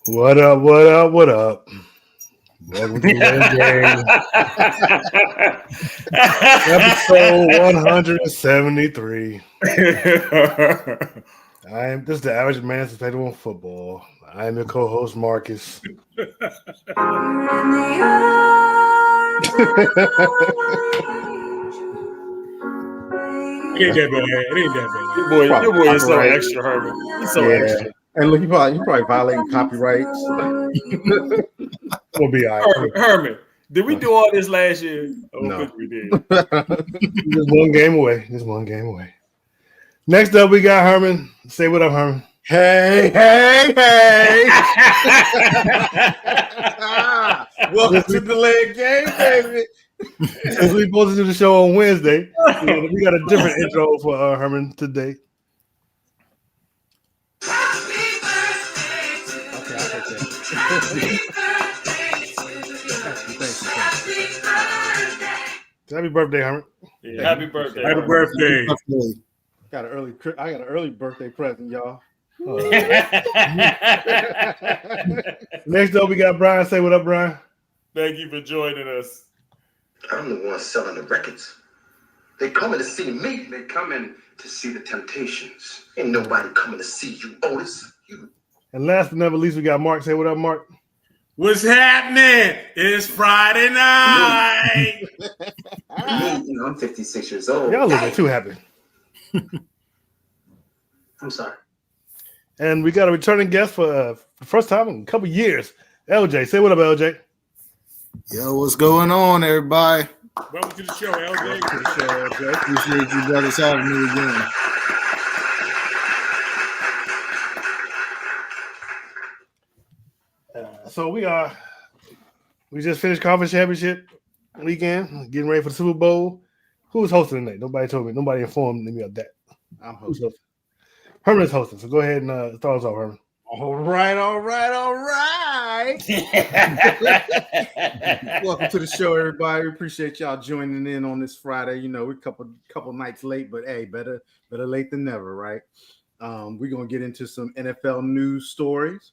What up? What up? What up? Welcome to the game. Episode 173. This is the average man's perspective on football. I am your co-host Marcus. It ain't that bad. It ain't that bad. Your boy is so extra, Herman. He's so extra. And look, you probably violating copyrights. We'll be all right. Herman, did we do all this last year? No. I think we did. Just one game away. Just one game away. Next up, we got Herman. Say what up, Herman. Hey. Welcome to the leg game, baby. Since we supposed to do the show on Wednesday, we got a different intro for Herman today. Happy birthday, Herman. Yeah, happy birthday. Happy birthday. I got an early birthday present, y'all. Next up, we got Brian. Say what up, Brian. Thank you for joining us. I'm the one selling the records. They coming to see me. They coming to see the Temptations. Ain't nobody coming to see you, Otis. You. And last but never least, we got Mark. Say what up, Mark. What's happening? It's Friday night. I'm 56 years old. Y'all looking too happy. I'm sorry. And we got a returning guest for the first time in a couple years. LJ. Say what up, LJ. Yo, what's going on, everybody? Welcome to the show, LJ. Appreciate you brothers having me again. So we just finished conference championship weekend, getting ready for the Super Bowl. Who was hosting tonight? Nobody told me. Nobody informed me of that. I'm hosting. Herman is hosting. So go ahead and start us off, Herman. All right. Welcome to the show, everybody. Appreciate y'all joining in on this Friday. You know, we're a couple nights late, but hey, better late than never, right? We're gonna get into some NFL news stories.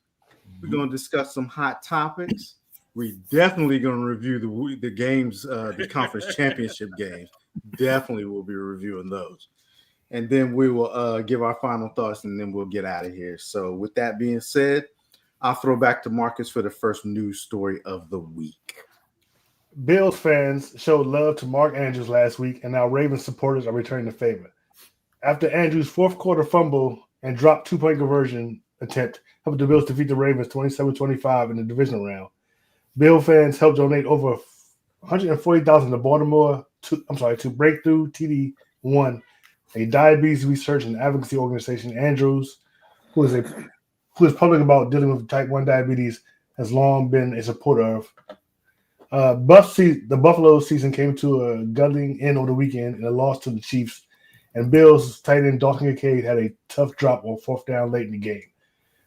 We're gonna discuss some hot topics. We're definitely gonna review the games, the conference championship games. Definitely will be reviewing those. And then we will give our final thoughts, and then we'll get out of here. So with that being said, I'll throw back to Marcus for the first news story of the week. Bills fans showed love to Mark Andrews last week, and now Ravens supporters are returning the favor. After Andrews' fourth quarter fumble and dropped two-point conversion attempt helped the Bills defeat the Ravens 27-25 in the divisional round, Bill fans helped donate over $140,000 to Baltimore to Breakthrough TD One, a diabetes research and advocacy organization. Andrews, who is public about dealing with type 1 diabetes, has long been a supporter of. The Buffalo season came to a gutting end over the weekend in a loss to the Chiefs, and Bills tight end Dalton Kincaid had a tough drop on fourth down late in the game.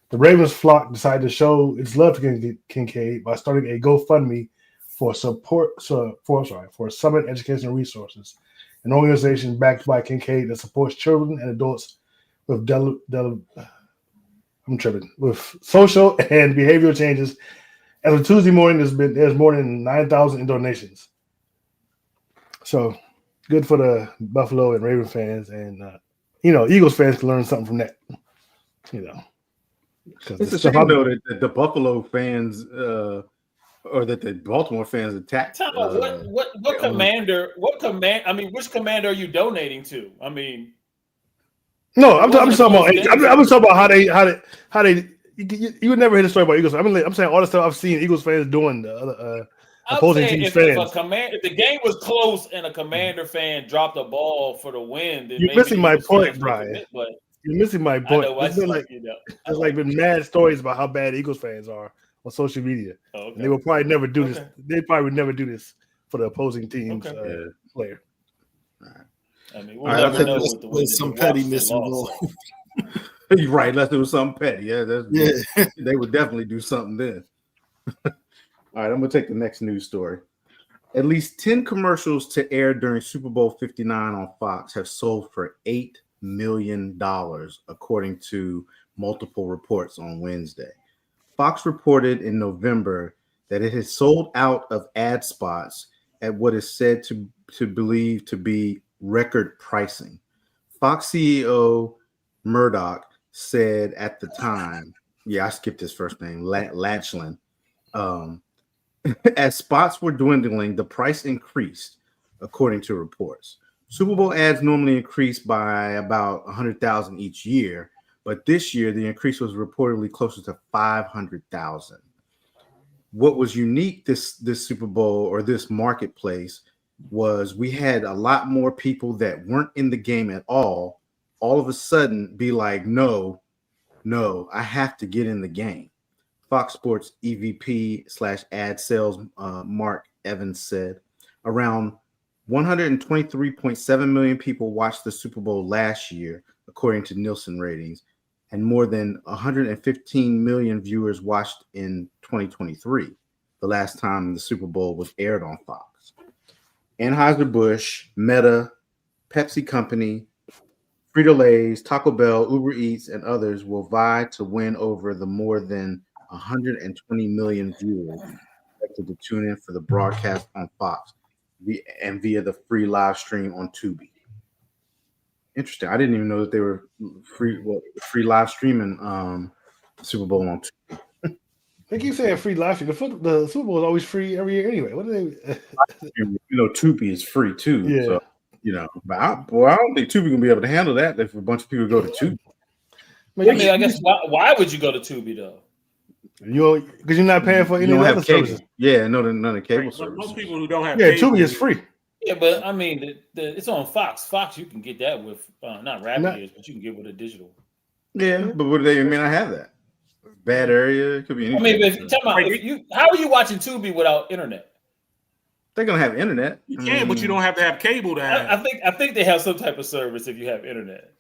The Ravens flock decided to show its love to Kincaid by starting a GoFundMe for Summit Educational Resources, an organization backed by Kincaid that supports children and adults with with social and behavioral changes. As of Tuesday morning, there's more than 9,000 in donations. So good for the Buffalo and Raven fans, and Eagles fans can learn something from that. It's a shame though that the Buffalo fans or that the Baltimore fans attacked. What commander? I mean, which commander are you donating to? I mean, no, I'm talking about. I'm talking about how they. You would never hear the story about Eagles. I'm saying all the stuff I've seen Eagles fans doing. The other opposing teams fans. If the game was close and a Commander fan dropped a ball for the win, then you're missing my point, Brian. You're missing my point. There's been mad stories about how bad Eagles fans are on social media. Oh, okay. And they will probably never do this. They probably would never do this for the opposing team's player. All right. I mean, we'll never know with the way some pettiness involved. You're right. Unless it was something petty. Yeah. They would definitely do something then. All right. I'm going to take the next news story. At least 10 commercials to air during Super Bowl 59 on Fox have sold for $8 million, according to multiple reports on Wednesday. Fox reported in November that it has sold out of ad spots at what is said to believe to be record pricing. Fox CEO Murdoch said at the time, I skipped his first name, Lachlan. As spots were dwindling, the price increased, according to reports. Super Bowl ads normally increase by about 100,000 each year, but this year the increase was reportedly closer to 500,000. What was unique this Super Bowl or this marketplace was we had a lot more people that weren't in the game at all of a sudden be like, no, I have to get in the game. Fox Sports EVP/ad sales Mark Evans said around 123.7 million people watched the Super Bowl last year, according to Nielsen ratings, and more than 115 million viewers watched in 2023, the last time the Super Bowl was aired on Fox. Anheuser-Busch, Meta, Pepsi Company, Frito-Lay's, Taco Bell, Uber Eats, and others will vie to win over the more than 120 million viewers expected to tune in for the broadcast on Fox and via the free live stream on Tubi. Interesting. I didn't even know that they were free live streaming Super Bowl on Tubi. They keep saying free live stream. The Super Bowl is always free every year anyway. What do they? Tubi is free too. Yeah. So, but I don't think Tubi gonna be able to handle that if a bunch of people go to Tubi. I guess why would you go to Tubi though? Because you're not paying for any other services. Yeah, none of the cable services. Most people who don't have cable, Tubi is free. Yeah, but I mean, it's on Fox. Fox, you can get that with not rapid ears, but you can get with a digital. Yeah, but what do they mean? I have that bad area. It could be anything. I mean, how are you watching Tubi without internet? They're gonna have internet. You can, but you don't have to have cable to have. I think they have some type of service if you have internet.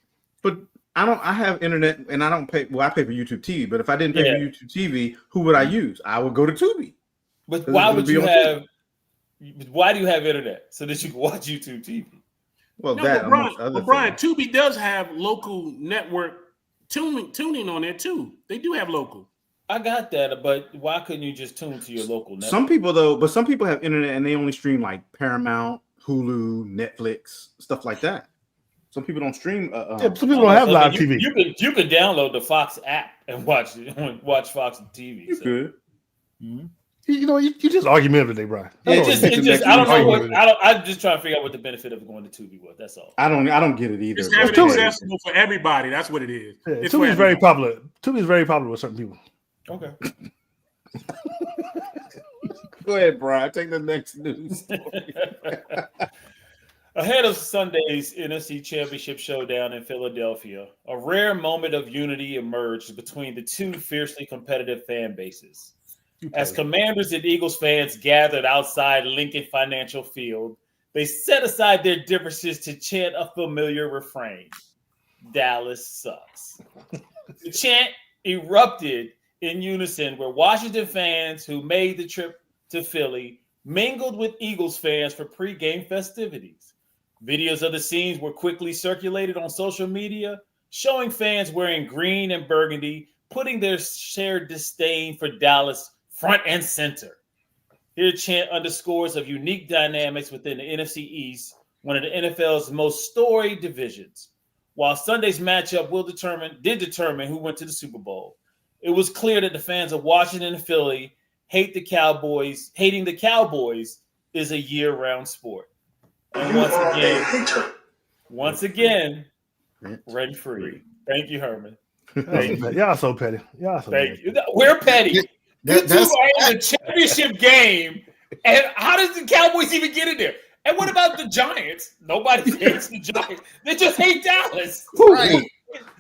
But I have internet and I don't pay. Well, I pay for YouTube TV, but if I didn't pay for YouTube TV, who would I use? I would go to Tubi. But why would you have? Why do you have internet so that you can watch YouTube TV? Well, Brian, Tubi does have local network tuning on there too. They do have local. I got that, but why couldn't you just tune to your local network? Some people have internet and they only stream like Paramount, Hulu, Netflix, stuff like that. Some people don't stream. Some people don't have live TV. You could download the Fox app and watch Fox TV. You could. Mm-hmm. You just argumentative today, Brian. I'm just trying to figure out what the benefit of going to Tubi was. That's all. I don't get it either. It's having it accessible for everybody. That's what it is. Yeah, Tubi is very popular. Tubi is very popular with certain people. Okay. Go ahead, Brian. Take the next news story. Ahead of Sunday's NFC Championship showdown in Philadelphia, a rare moment of unity emerged between the two fiercely competitive fan bases. As Commanders and Eagles fans gathered outside Lincoln Financial Field, they set aside their differences to chant a familiar refrain: Dallas sucks. The chant erupted in unison where Washington fans who made the trip to Philly mingled with Eagles fans for pregame festivities. Videos of the scenes were quickly circulated on social media, showing fans wearing green and burgundy, putting their shared disdain for Dallas front and center. Here, chant underscores of unique dynamics within the NFC East, one of the NFL's most storied divisions. While Sunday's matchup did determine who went to the Super Bowl, it was clear that the fans of Washington and Philly hating the Cowboys is a year-round sport. And once again, rent free. Thank you, Herman. Y'all so petty. Thank you. We're petty. You two are in the championship game, and how does the Cowboys even get in there? And what about the Giants? Nobody hates the Giants. They just hate Dallas.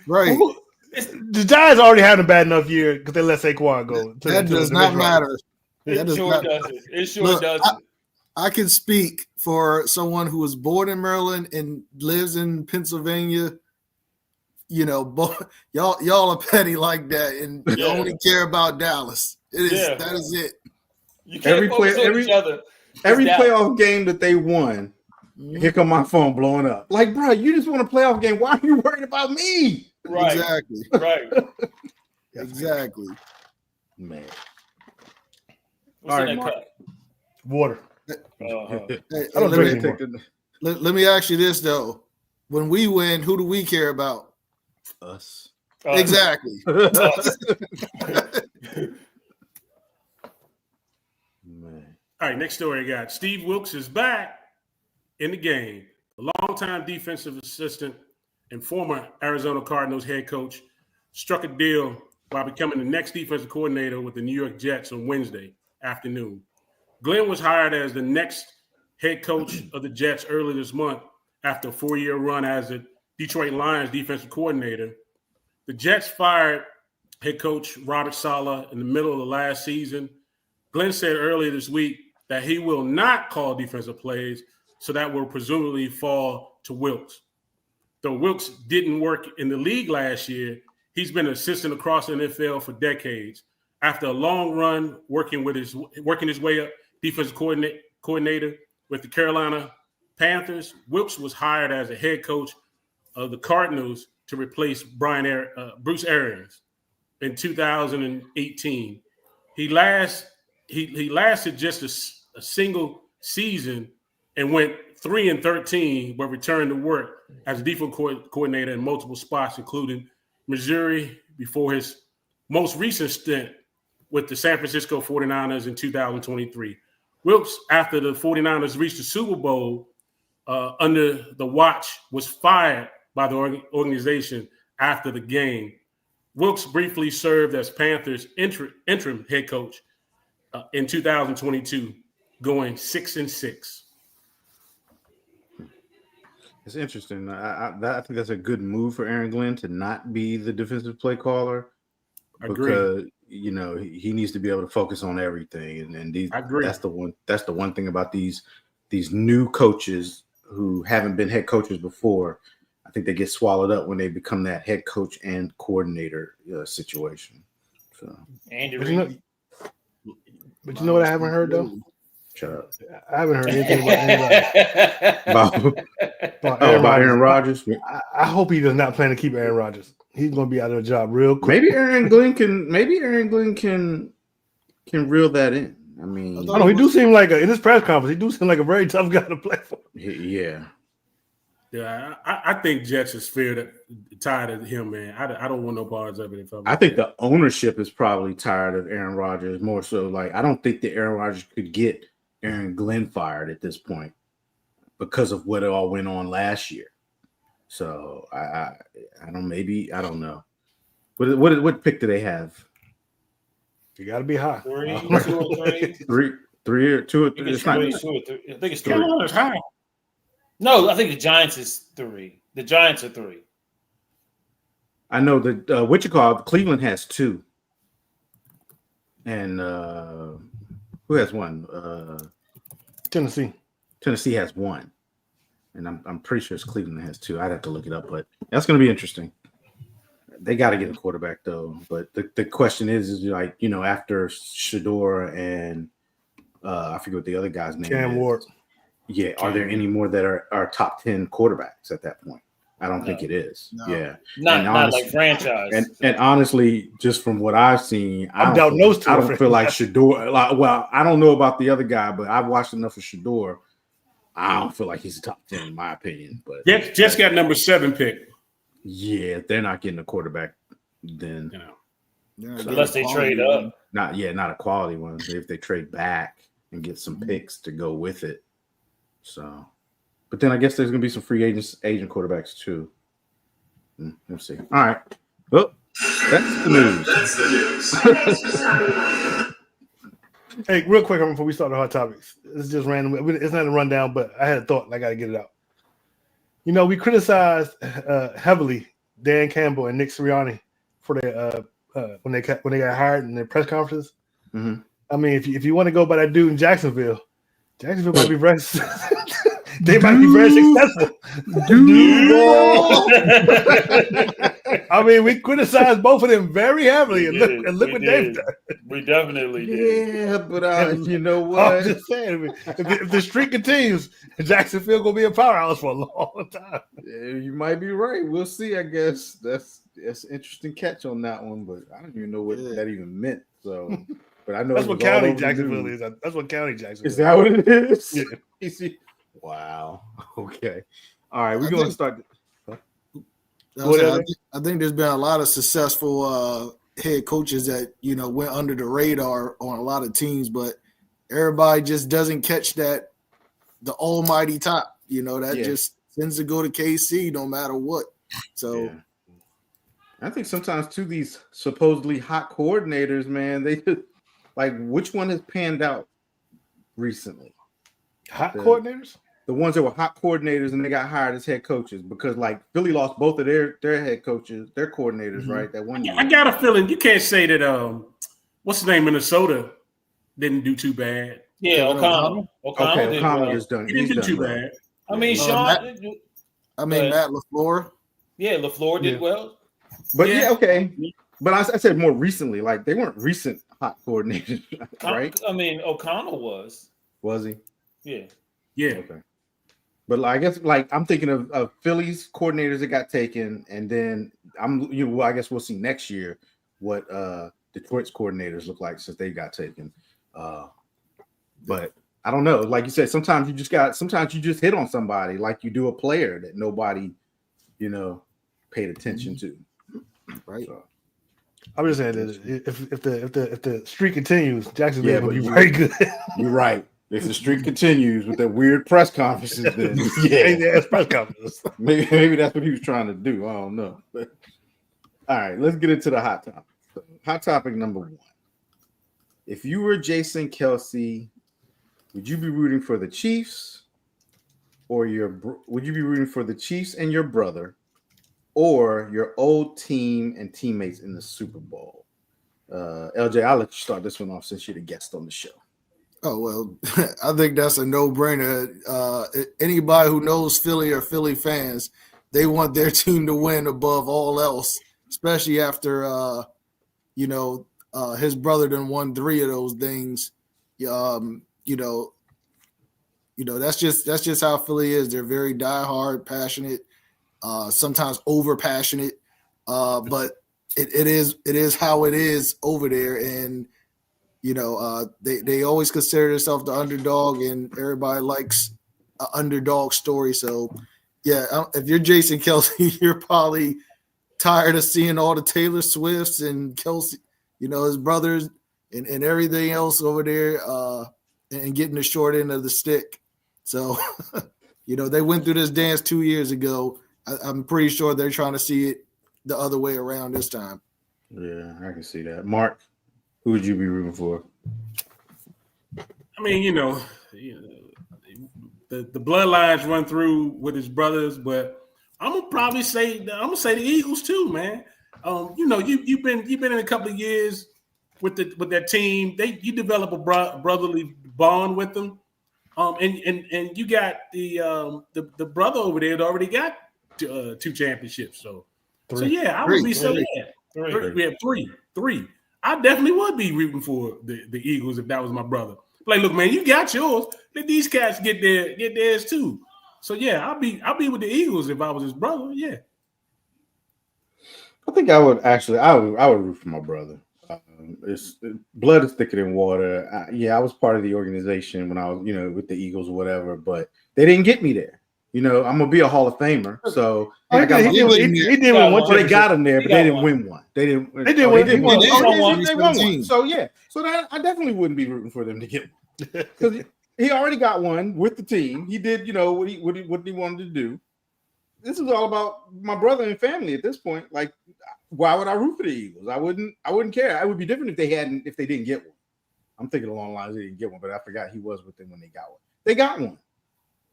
Right. The Giants already had a bad enough year because they let Saquon go. That does not matter. It sure doesn't. I can speak for someone who was born in Maryland and lives in Pennsylvania. Y'all are petty like that, and you only care about Dallas. That is it. You can't focus on each other. Every playoff game that they won, here come my phone blowing up. Like, bro, you just won a playoff game. Why are you worried about me? Right. Exactly. Right. Exactly. Man. What's All in right, that Mark. cup? Water. Uh-huh. Hey, I don't let, drink me, anymore. let me ask you this though: when we win, who do we care about? Us. Exactly. Man. All right, next story I got. Steve Wilkes is back in the game. A longtime defensive assistant and former Arizona Cardinals head coach struck a deal by becoming the next defensive coordinator with the New York Jets on Wednesday afternoon. Glenn was hired as the next head coach of the Jets earlier this month after a 4-year run as the Detroit Lions defensive coordinator. The Jets fired head coach Robert Saleh in the middle of the last season. Glenn said earlier this week that he will not call defensive plays, so that will presumably fall to Wilkes. Though Wilkes didn't work in the league last year, he's been an assistant across the NFL for decades. After a long run working his way up defensive coordinator with the Carolina Panthers, Wilkes was hired as a head coach of the Cardinals to replace Bruce Arians in 2018. He lasted just a single season and went 3-13, but returned to work as a defensive coordinator in multiple spots, including Missouri, before his most recent stint with the San Francisco 49ers in 2023. Wilkes, after the 49ers reached the Super Bowl under the watch, was fired by the organization after the game. Wilkes briefly served as Panthers interim head coach in 2022, going 6-6. It's interesting. I think that's a good move for Aaron Glenn to not be the defensive play caller. Because he needs to be able to focus on everything, and that's the one thing about these new coaches who haven't been head coaches before. I think they get swallowed up when they become that head coach and coordinator situation. So, Andy But Reid. you know what I haven't heard though? shut up. I haven't heard anything about anybody. about Aaron Rodgers. I hope he does not plan to keep Aaron Rodgers. He's going to be out of a job real quick. Maybe Aaron Glenn can reel that in. I mean, I know he do seem like in his press conference. He do seem like a very tough guy to play for. Yeah. Yeah, I think Jets is tired of him, man. I don't want no parts of it. I think the ownership is probably tired of Aaron Rodgers more so. Like, I don't think that Aaron Rodgers could get Aaron Glenn fired at this point because of what all went on last year. So I don't know. What pick do they have? You got to be high. 3, 2 or 3. Three or two or I three. think It's not. 2 or 3. I think it's 3. Carolina's high. No, I think the Giants is 3. The Giants are 3. I know that Cleveland has 2, and who has 1? Tennessee. Tennessee has 1, and I'm pretty sure it's Cleveland that has 2. I'd have to look it up, but that's going to be interesting. They got to get a quarterback though. But the question is like, after Shador and I forget what the other guy's name Cam is. Ward. Yeah, are there any more that are top 10 quarterbacks at that point? I don't think it is. No. Yeah, Not like franchise. And honestly, just from what I've seen, I doubting those two. I don't feel like Shador. I don't know about the other guy, but I've watched enough of Shador. I don't feel like he's a top 10 in my opinion. But Jets got number 7 pick. Yeah, they're not getting a quarterback then. Unless they trade up. Not a quality one. If they trade back and get some picks to go with it. So, but then I guess there's going to be some free agent quarterbacks too. We'll see. All right. Well, that's the news. Hey, real quick before we start the hot topics, it's just random. It's not a rundown, but I had a thought and I got to get it out. We criticized heavily Dan Campbell and Nick Sirianni for their when they got hired in their press conferences. Mm-hmm. I mean, if you want to go by that dude in Jacksonville might be very they might be very successful. I mean, we criticized both of them very heavily, and look what they've done. We definitely did. Yeah, but you know what? I'm just saying, if the streak continues, Jacksonville gonna be a powerhouse for a long time. Yeah, you might be right. We'll see. I guess that's That's an interesting catch on that one, but I don't even know what Yeah. that even meant. So, but I know That's it what was all county over the Jacksonville news. is. That's what county Jacksonville Is that what it is? Yeah. You see? Wow. Okay. All right. We're I going to think- start. I think there's been a lot of successful head coaches that went under the radar on a lot of teams, but everybody just doesn't catch the almighty top. That just tends to go to KC no matter what. So. Yeah. I think sometimes too these supposedly hot coordinators, man, they just like which one has panned out recently? Hot coordinators? The ones that were hot coordinators and they got hired as head coaches because like Philly lost both of their head coaches, their coordinators, right? That one year. I got a feeling you can't say that what's the name, Minnesota didn't do too bad. Yeah, O'Connell. O'Connell did O'Connell well. has done. He didn't do too well. bad. I mean, Sean. Matt LaFleur. Yeah, LaFleur did well. But okay. But I said more recently, like they weren't recent hot coordinators, right? I mean, O'Connell was. Was he? Yeah. Yeah. Okay. But I guess like I'm thinking of Philly's coordinators that got taken, and then I guess we'll see next year what Detroit's coordinators look like since they got taken. But I don't know. Like you said, sometimes you just hit on somebody like you do a player that nobody, paid attention to. Right. So. I'm just saying that if the streak continues, Jacksonville will be you're very good. You're right. If the streak continues with the weird press conferences, then it's press conferences. Maybe that's what he was trying to do. I don't know. But, all right, let's get into the hot topic. Hot topic number 1. If you were Jason Kelsey, would you be rooting for the Chiefs, or would you be rooting for the Chiefs and your brother, or your old team and teammates in the Super Bowl? LJ, I'll let you start this one off since you're the guest on the show. Oh, well, I think that's a no-brainer. Anybody who knows Philly or Philly fans, they want their team to win above all else, especially after, his brother done won 3 of those things. That's just how Philly is. They're very diehard, passionate, sometimes over-passionate, but it is how it is over there. And they always consider themselves the underdog, and everybody likes an underdog story. So, yeah, if you're Jason Kelsey, you're probably tired of seeing all the Taylor Swifts and Kelsey, his brothers and everything else over there, and getting the short end of the stick. So, they went through this dance 2 years ago. I'm pretty sure they're trying to see it the other way around this time. Yeah, I can see that. Mark, who would you be rooting for? I mean, the bloodlines run through with his brothers, but I'm gonna say the Eagles too, man. You've been in a couple of years with that team. You develop a brotherly bond with them, and you got the brother over there that already got 2 championships. So yeah, I would be so yeah. We have three. I definitely would be rooting for the Eagles if that was my brother. Like, look, man, you got yours. Let these cats get theirs too. So yeah, I'll be with the Eagles if I was his brother. Yeah. I think I would root for my brother. Blood is thicker than water. I was part of the organization when I was, with the Eagles or whatever, but they didn't get me there. I'm gonna be a Hall of Famer, so he did win one. So they got him there, but they didn't win one. They didn't. They did win. They won one. So yeah, I definitely wouldn't be rooting for them to get one because he already got one with the team. He did, what he wanted to do. This is all about my brother and family at this point. Like, why would I root for the Eagles? I wouldn't care. It would be different if they didn't get one. I'm thinking along the lines they didn't get one, but I forgot he was with them when they got one. They got one.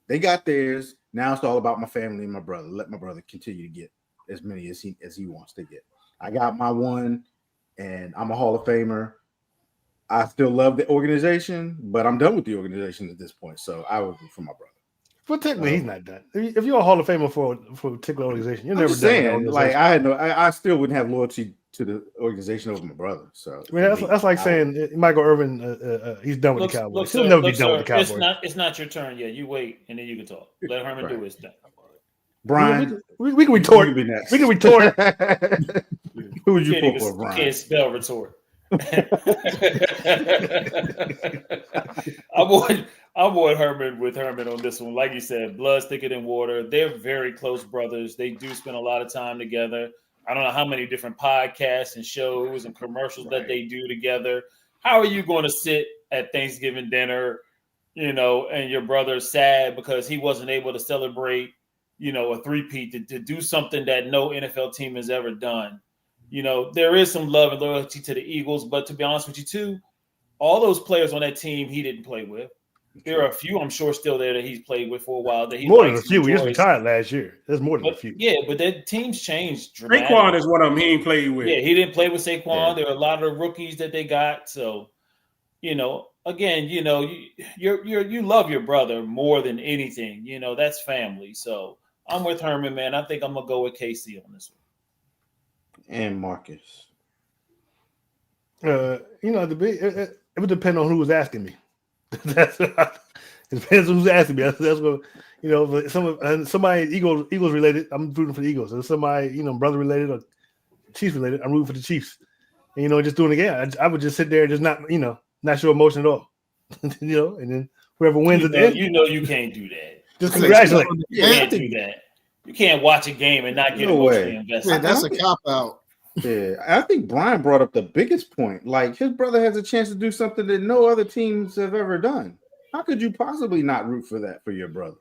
They got theirs. Now it's all about my family and my brother. Let my brother continue to get as many as he wants to get. I got my one, and I'm a Hall of Famer. I still love the organization, but I'm done with the organization at this point. So I would root for my brother. But technically, he's not done. If you're a Hall of Famer for a particular organization, you're never done. Saying, like I still wouldn't have loyalty to the organization over my brother. So I mean, that's like saying Michael Irvin, he's done with the Cowboys. He'll never be done with the Cowboys. It's not your turn yet. You wait, and then you can talk. Let Herman do his thing. Brian, we can retort. you be next. We can retort. Who would you can't pull for, You Brian? can't spell retort. I'm on Herman on this one. Like you said, blood's thicker than water. They're very close brothers. They do spend a lot of time together. I don't know how many different podcasts and shows and commercials that they do together. How are you going to sit at Thanksgiving dinner, and your brother's sad because he wasn't able to celebrate, a three-peat to do something that no NFL team has ever done? There is some love and loyalty to the Eagles, but to be honest with you too, all those players on that team he didn't play with. There are a few, I'm sure, still there that he's played with for a while. That he more than a few. He just retired last year. There's more than a few. Yeah, but their teams changed dramatically. Saquon is one of them he ain't played with. Yeah, he didn't play with Saquon. Yeah. There are a lot of rookies that they got. So, again, you love your brother more than anything. That's family. So I'm with Herman, man. I think I'm gonna go with KC on this one. And Marcus. It would depend on who was asking me. It depends on who's asking me. That's what somebody Eagles related. I'm rooting for the Eagles. If somebody brother related or Chiefs related, I'm rooting for the Chiefs. And just doing it again. I would just sit there and just not show emotion at all. And then whoever wins at the end. You can't do that. Just congratulate. You can't do that. You can't watch a game and not get emotionally invested. Yeah, that's a cop out. Yeah, I think Brian brought up the biggest point. Like, his brother has a chance to do something that no other teams have ever done. How could you possibly not root for that for your brother?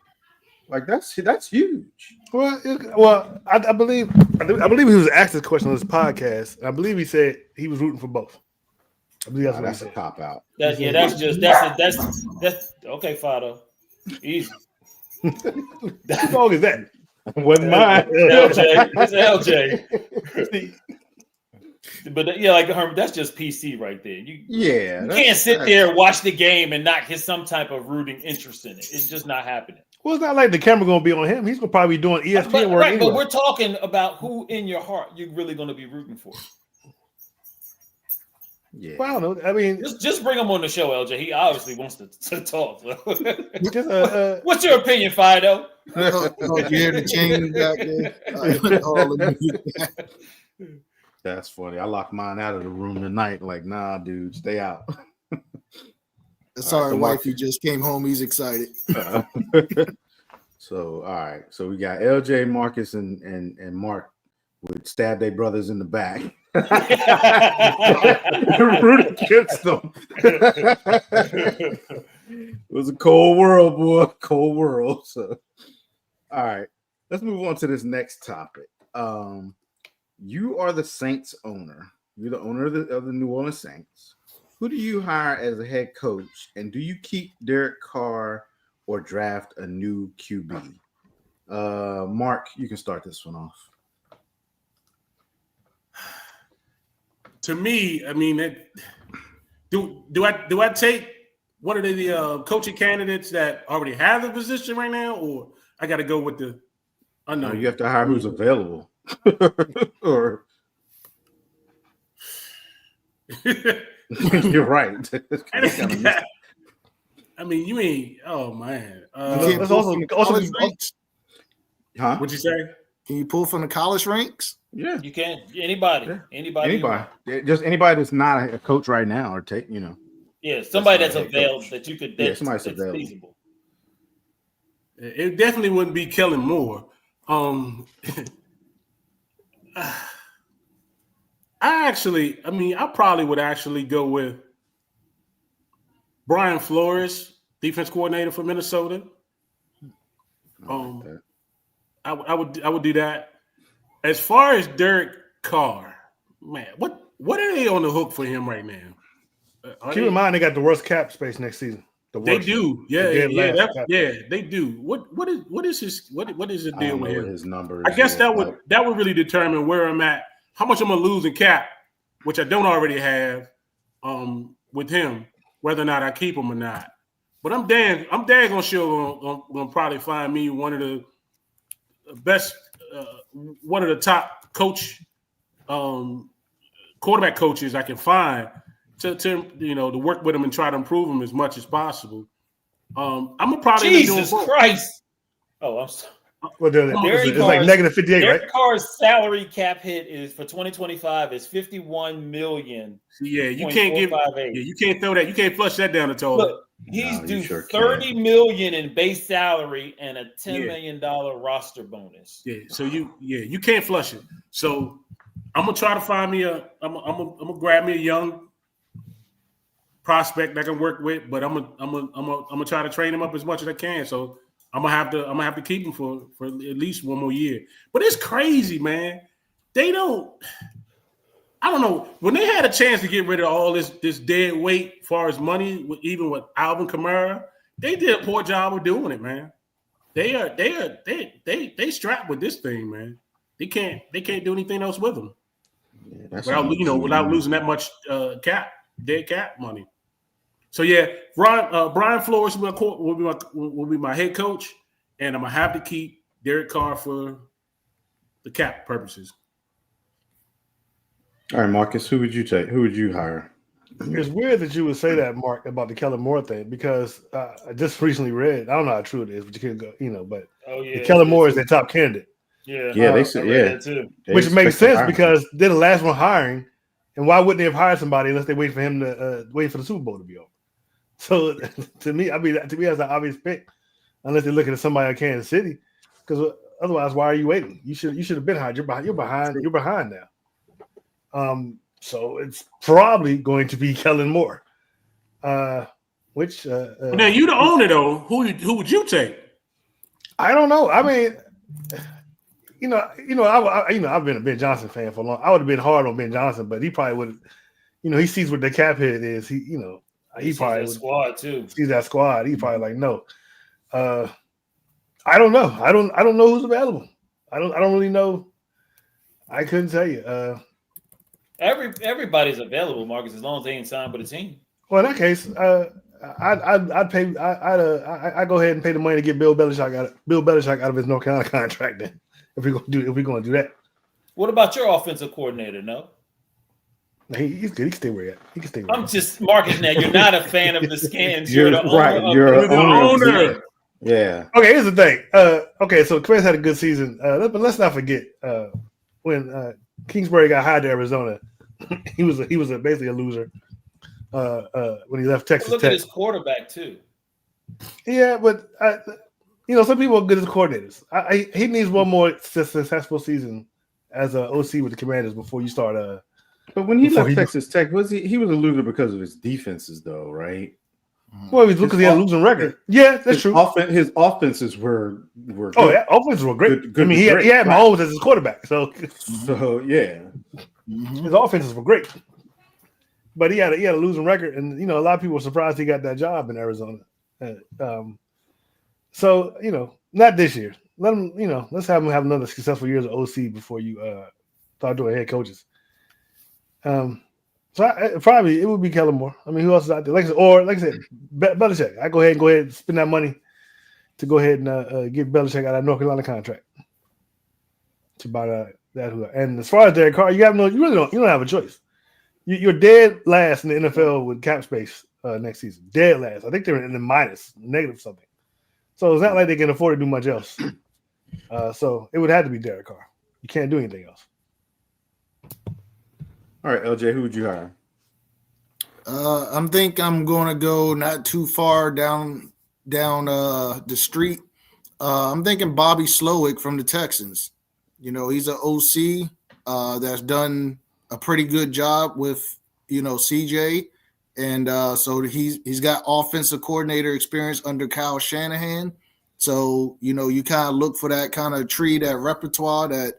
Like, that's huge. Well, I believe he was asked this question on this podcast. I believe he said he was rooting for both. I believe That's a cop out. That's okay, Fado. Easy. What dog is that? Wasn't mine. LJ. It's LJ. But yeah, like Herman, that's just PC right there. You can't sit there and watch the game and not get some type of rooting interest in it. It's just not happening. Well, it's not like the camera going to be on him. He's going to probably be doing ESPN work. Right, anyway. but we're talking about who in your heart you're really going to be rooting for. Yeah. Well, I don't know. I mean, just bring him on the show, LJ. He obviously wants to talk. just, what's your opinion, Fido? The chain back there. That's funny. I locked mine out of the room tonight. Like, nah, dude, stay out. Sorry, wife. He just came home. He's excited. So, all right. So we got LJ, Marcus, and Mark would stab their brothers in the back. Root against them. It was a cold world, boy. Cold world. So, all right. Let's move on to this next topic. You are the Saints owner. You're the owner of the New Orleans Saints. Who do you hire as a head coach? And do you keep Derek Carr or draft a new QB? Mark, you can start this one off. To me, I mean, do I take one of the coaching candidates that already have the position right now, or I got to go with the unknown? No, you have to hire who's available. Or you're right. I mean, you ain't. Oh man. let's also Huh? What'd you say? Can you pull from the college ranks? Yeah, You can. Anybody. Yeah. Anybody. just anybody that's not a coach right now, or take Yeah, somebody that's not a head available coach. that you could. Somebody's that's available. feasible. It definitely wouldn't be Kellen Moore. I probably would actually go with Brian Flores, defense coordinator for Minnesota. I would do that. As far as Derek Carr, man, what are they on the hook for him right now? keep in mind they got the worst cap space next season. They do, they do. What is the deal with him? His numbers. I guess that would really determine where I'm at, how much I'm gonna lose in cap, which I don't already have, with him, whether or not I keep him or not. But I'm gonna probably find me one of the best, one of the top quarterback coaches I can find to work with him and try to improve him as much as possible. I'm gonna probably Jesus Christ! Oh, Well, it's like negative 58, Derek right? Carr's salary cap hit is for 2025 is $51 million. Yeah, you can't you can't throw that. You can't flush that down the toilet. Look, he's due $30 million in base salary and a $10 million roster bonus. Yeah, so you can't flush it. So I'm gonna try to find me I'm gonna grab me a young prospect that I can work with, but I'm gonna try to train him up as much as I can. So I'm gonna have to keep him for at least one more year. But it's crazy, man. They don't. I don't know. When they had a chance to get rid of all this dead weight as far as money, even with Alvin Kamara, they did a poor job of doing it, man. They strapped with this thing, man. They can't do anything else with them without losing that much dead cap money. So yeah, Brian Flores will be my head coach, and I'm gonna have to keep Derek Carr for the cap purposes. All right, Marcus, who would you take? Who would you hire? It's weird that you would say that, Mark, about the Kellen Moore thing, because I just recently read, I don't know how true it is, but you can go, but Kellen Moore is their top candidate. They said too. Which makes sense because they're the last one hiring, and why wouldn't they have hired somebody unless they wait for him to wait for the Super Bowl to be over? So to me, that's an obvious pick, unless they're looking at somebody in Kansas City, because otherwise, why are you waiting? You should have been hired. You're behind now. So it's probably going to be Kellen Moore. Now you the owner though. Who would you take? I don't know. I mean, I've been a Ben Johnson fan for a long. I would have been hard on Ben Johnson, but he probably would. He sees what the cap hit is. He probably would squad too. Sees that squad. He probably like no. I don't know. I don't know who's available. I don't really know. I couldn't tell you. Everybody's available, Marcus, as long as they ain't signed with a team. Well, in that case, I'd pay. I'd go ahead and pay the money to get Bill Belichick out of his North Carolina contract. Then, if we're gonna do that. What about your offensive coordinator? No, he's good. He can stay where he at. He can stay. I'm just Marcus. Now you're not a fan of the scans. You're the owner. You're the owner. Yeah. Okay. Here's the thing. Okay. So Chris had a good season, but let's not forget when Kingsbury got hired to Arizona. he was basically a loser when he left Texas Look Tech. At his quarterback too. Yeah, but some people are good as coordinators. He needs one more successful season as an OC with the Commanders before you start. But when he left Texas Tech, he was a loser because of his defenses, though, right? Well, he's because he had a losing record. Yeah, that's true. His offenses were good. Oh yeah, offenses were great. Good, he had Mahomes as his quarterback, so yeah, his offenses were great. But he had a losing record, and a lot of people were surprised he got that job in Arizona. So not this year. Let him, let's have him have another successful year as an OC before you start doing head coaches. So it would be Kellen Moore. I mean, who else is out there? Like I said, Belichick. I go ahead and spend that money to go ahead and get Belichick out of that North Carolina contract. It's about that. And as far as Derek Carr, you don't have a choice. You're dead last in the NFL with cap space next season. Dead last. I think they're in the minus, negative something. So it's not like they can afford to do much else. So it would have to be Derek Carr. You can't do anything else. All right, LJ, who would you hire? I'm going to go not too far down the street. I'm thinking Bobby Slowick from the Texans. He's an OC that's done a pretty good job with CJ, and so he's got offensive coordinator experience under Kyle Shanahan. So you kind of look for that kind of tree, that repertoire that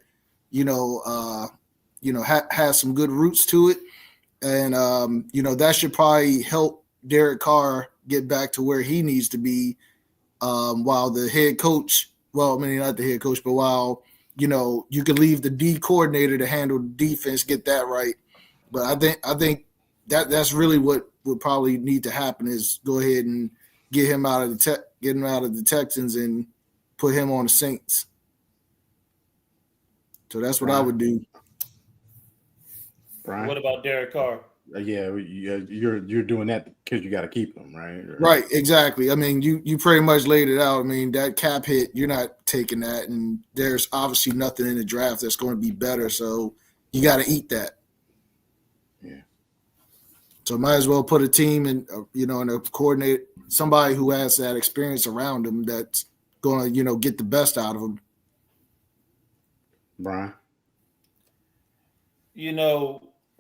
has some good roots to it. And, that should probably help Derek Carr get back to where he needs to be while the head coach, not the head coach, but while, you could leave the D coordinator to handle the defense, get that right. But I think that's really what would probably need to happen is go ahead and get him out of the Texans and put him on the Saints. So that's what I would do. Brian? What about Derek Carr? you're doing that because you got to keep them, right? Right, exactly. I mean, you pretty much laid it out. I mean, that cap hit, you're not taking that, and there's obviously nothing in the draft that's going to be better. So you got to eat that. Yeah. So might as well put a team and and a coordinate somebody who has that experience around them that's going to get the best out of them. Brian.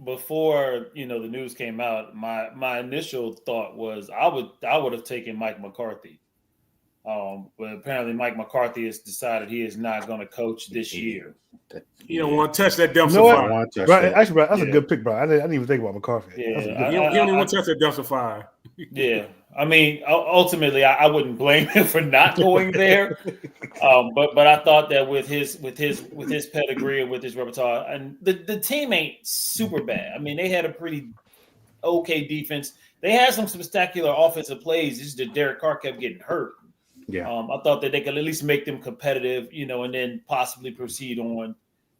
Before the news came out, my initial thought was I would have taken Mike McCarthy, but apparently Mike McCarthy has decided he is not going to coach this year. You don't want to touch that dumpster fire. Right, actually, that's a good pick, bro. I didn't even think about McCarthy. Yeah, you don't want to touch that dumpster fire. Yeah, I mean, ultimately, I wouldn't blame him for not going there. But I thought that with his pedigree and with his repertoire, and the team ain't super bad. I mean, they had a pretty okay defense. They had some spectacular offensive plays. It's just that Derek Carr kept getting hurt. Yeah. I thought that they could at least make them competitive, and then possibly proceed on,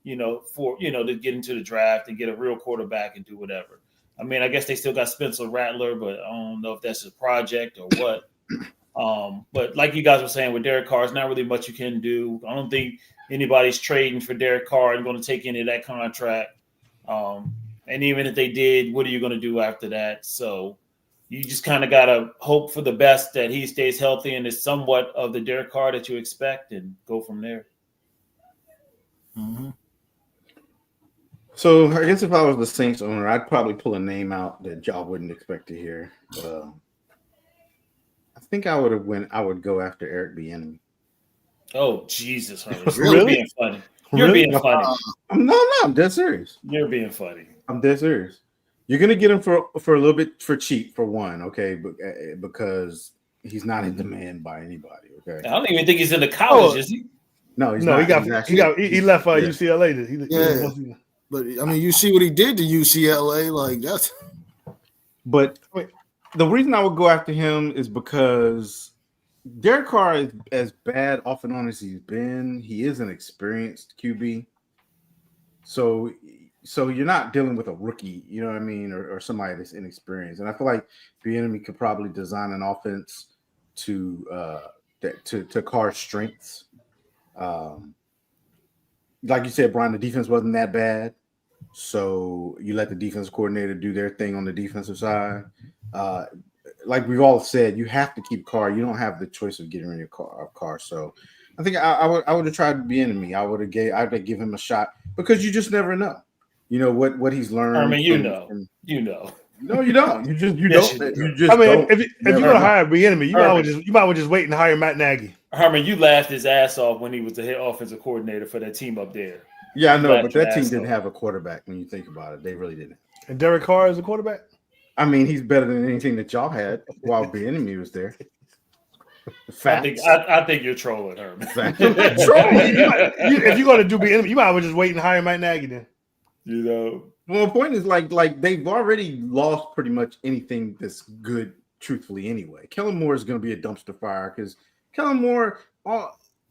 to get into the draft and get a real quarterback and do whatever. I mean, I guess they still got Spencer Rattler, but I don't know if that's a project or what. But like you guys were saying with Derek Carr, it's not really much you can do. I don't think anybody's trading for Derek Carr and going to take any of that contract. And even if they did, what are you going to do after that? So you just kind of got to hope for the best that he stays healthy and is somewhat of the Derek Carr that you expect and go from there. Mm-hmm. So I guess if I was the Saints owner, I'd probably pull a name out that y'all wouldn't expect to hear. I think I would go after Eric Bieniemy. Oh, Jesus. Really? You're being funny. You're being funny. I'm dead serious. You're being funny. I'm dead serious. You're gonna get him for a little bit for cheap for one, okay? But because he's not in demand by anybody, okay? I don't even think he's in the college, is he? No, he's not. He left UCLA. But I mean, you see what he did to UCLA, like that's. But the reason I would go after him is because Derek Carr is as bad off and on as he's been. He is an experienced QB, so you're not dealing with a rookie, you know what I mean, or somebody that's inexperienced. And I feel like Bieniemy could probably design an offense to Carr's strengths. Like you said, Brian, the defense wasn't that bad. So you let the defense coordinator do their thing on the defensive side. Like we've all said, you have to keep Carr. You don't have the choice of getting rid of Carr. So I think I would have tried Bieniemy. I'd give him a shot because you just never know. You know what he's learned. I mean, you know. No, you don't. You just Yes, don't. you You just I mean, don't. if you're gonna hire Bieniemy, you might well just wait and hire Matt Nagy. Herman, you laughed his ass off when he was the head offensive coordinator for that team up there. Yeah, I know, but that Laughed team his ass didn't off. have a quarterback when you think about it. They really didn't. And Derek Carr is a quarterback. I mean, he's better than anything that y'all had while Bieniemy was there. I think you're trolling, Herman. Facts. If you're gonna do Bieniemy, you might as well just wait and hire Matt Nagy then. Well, the point is like they've already lost pretty much anything that's good, truthfully, anyway. Kellen Moore is going to be a dumpster fire because Kellen Moore,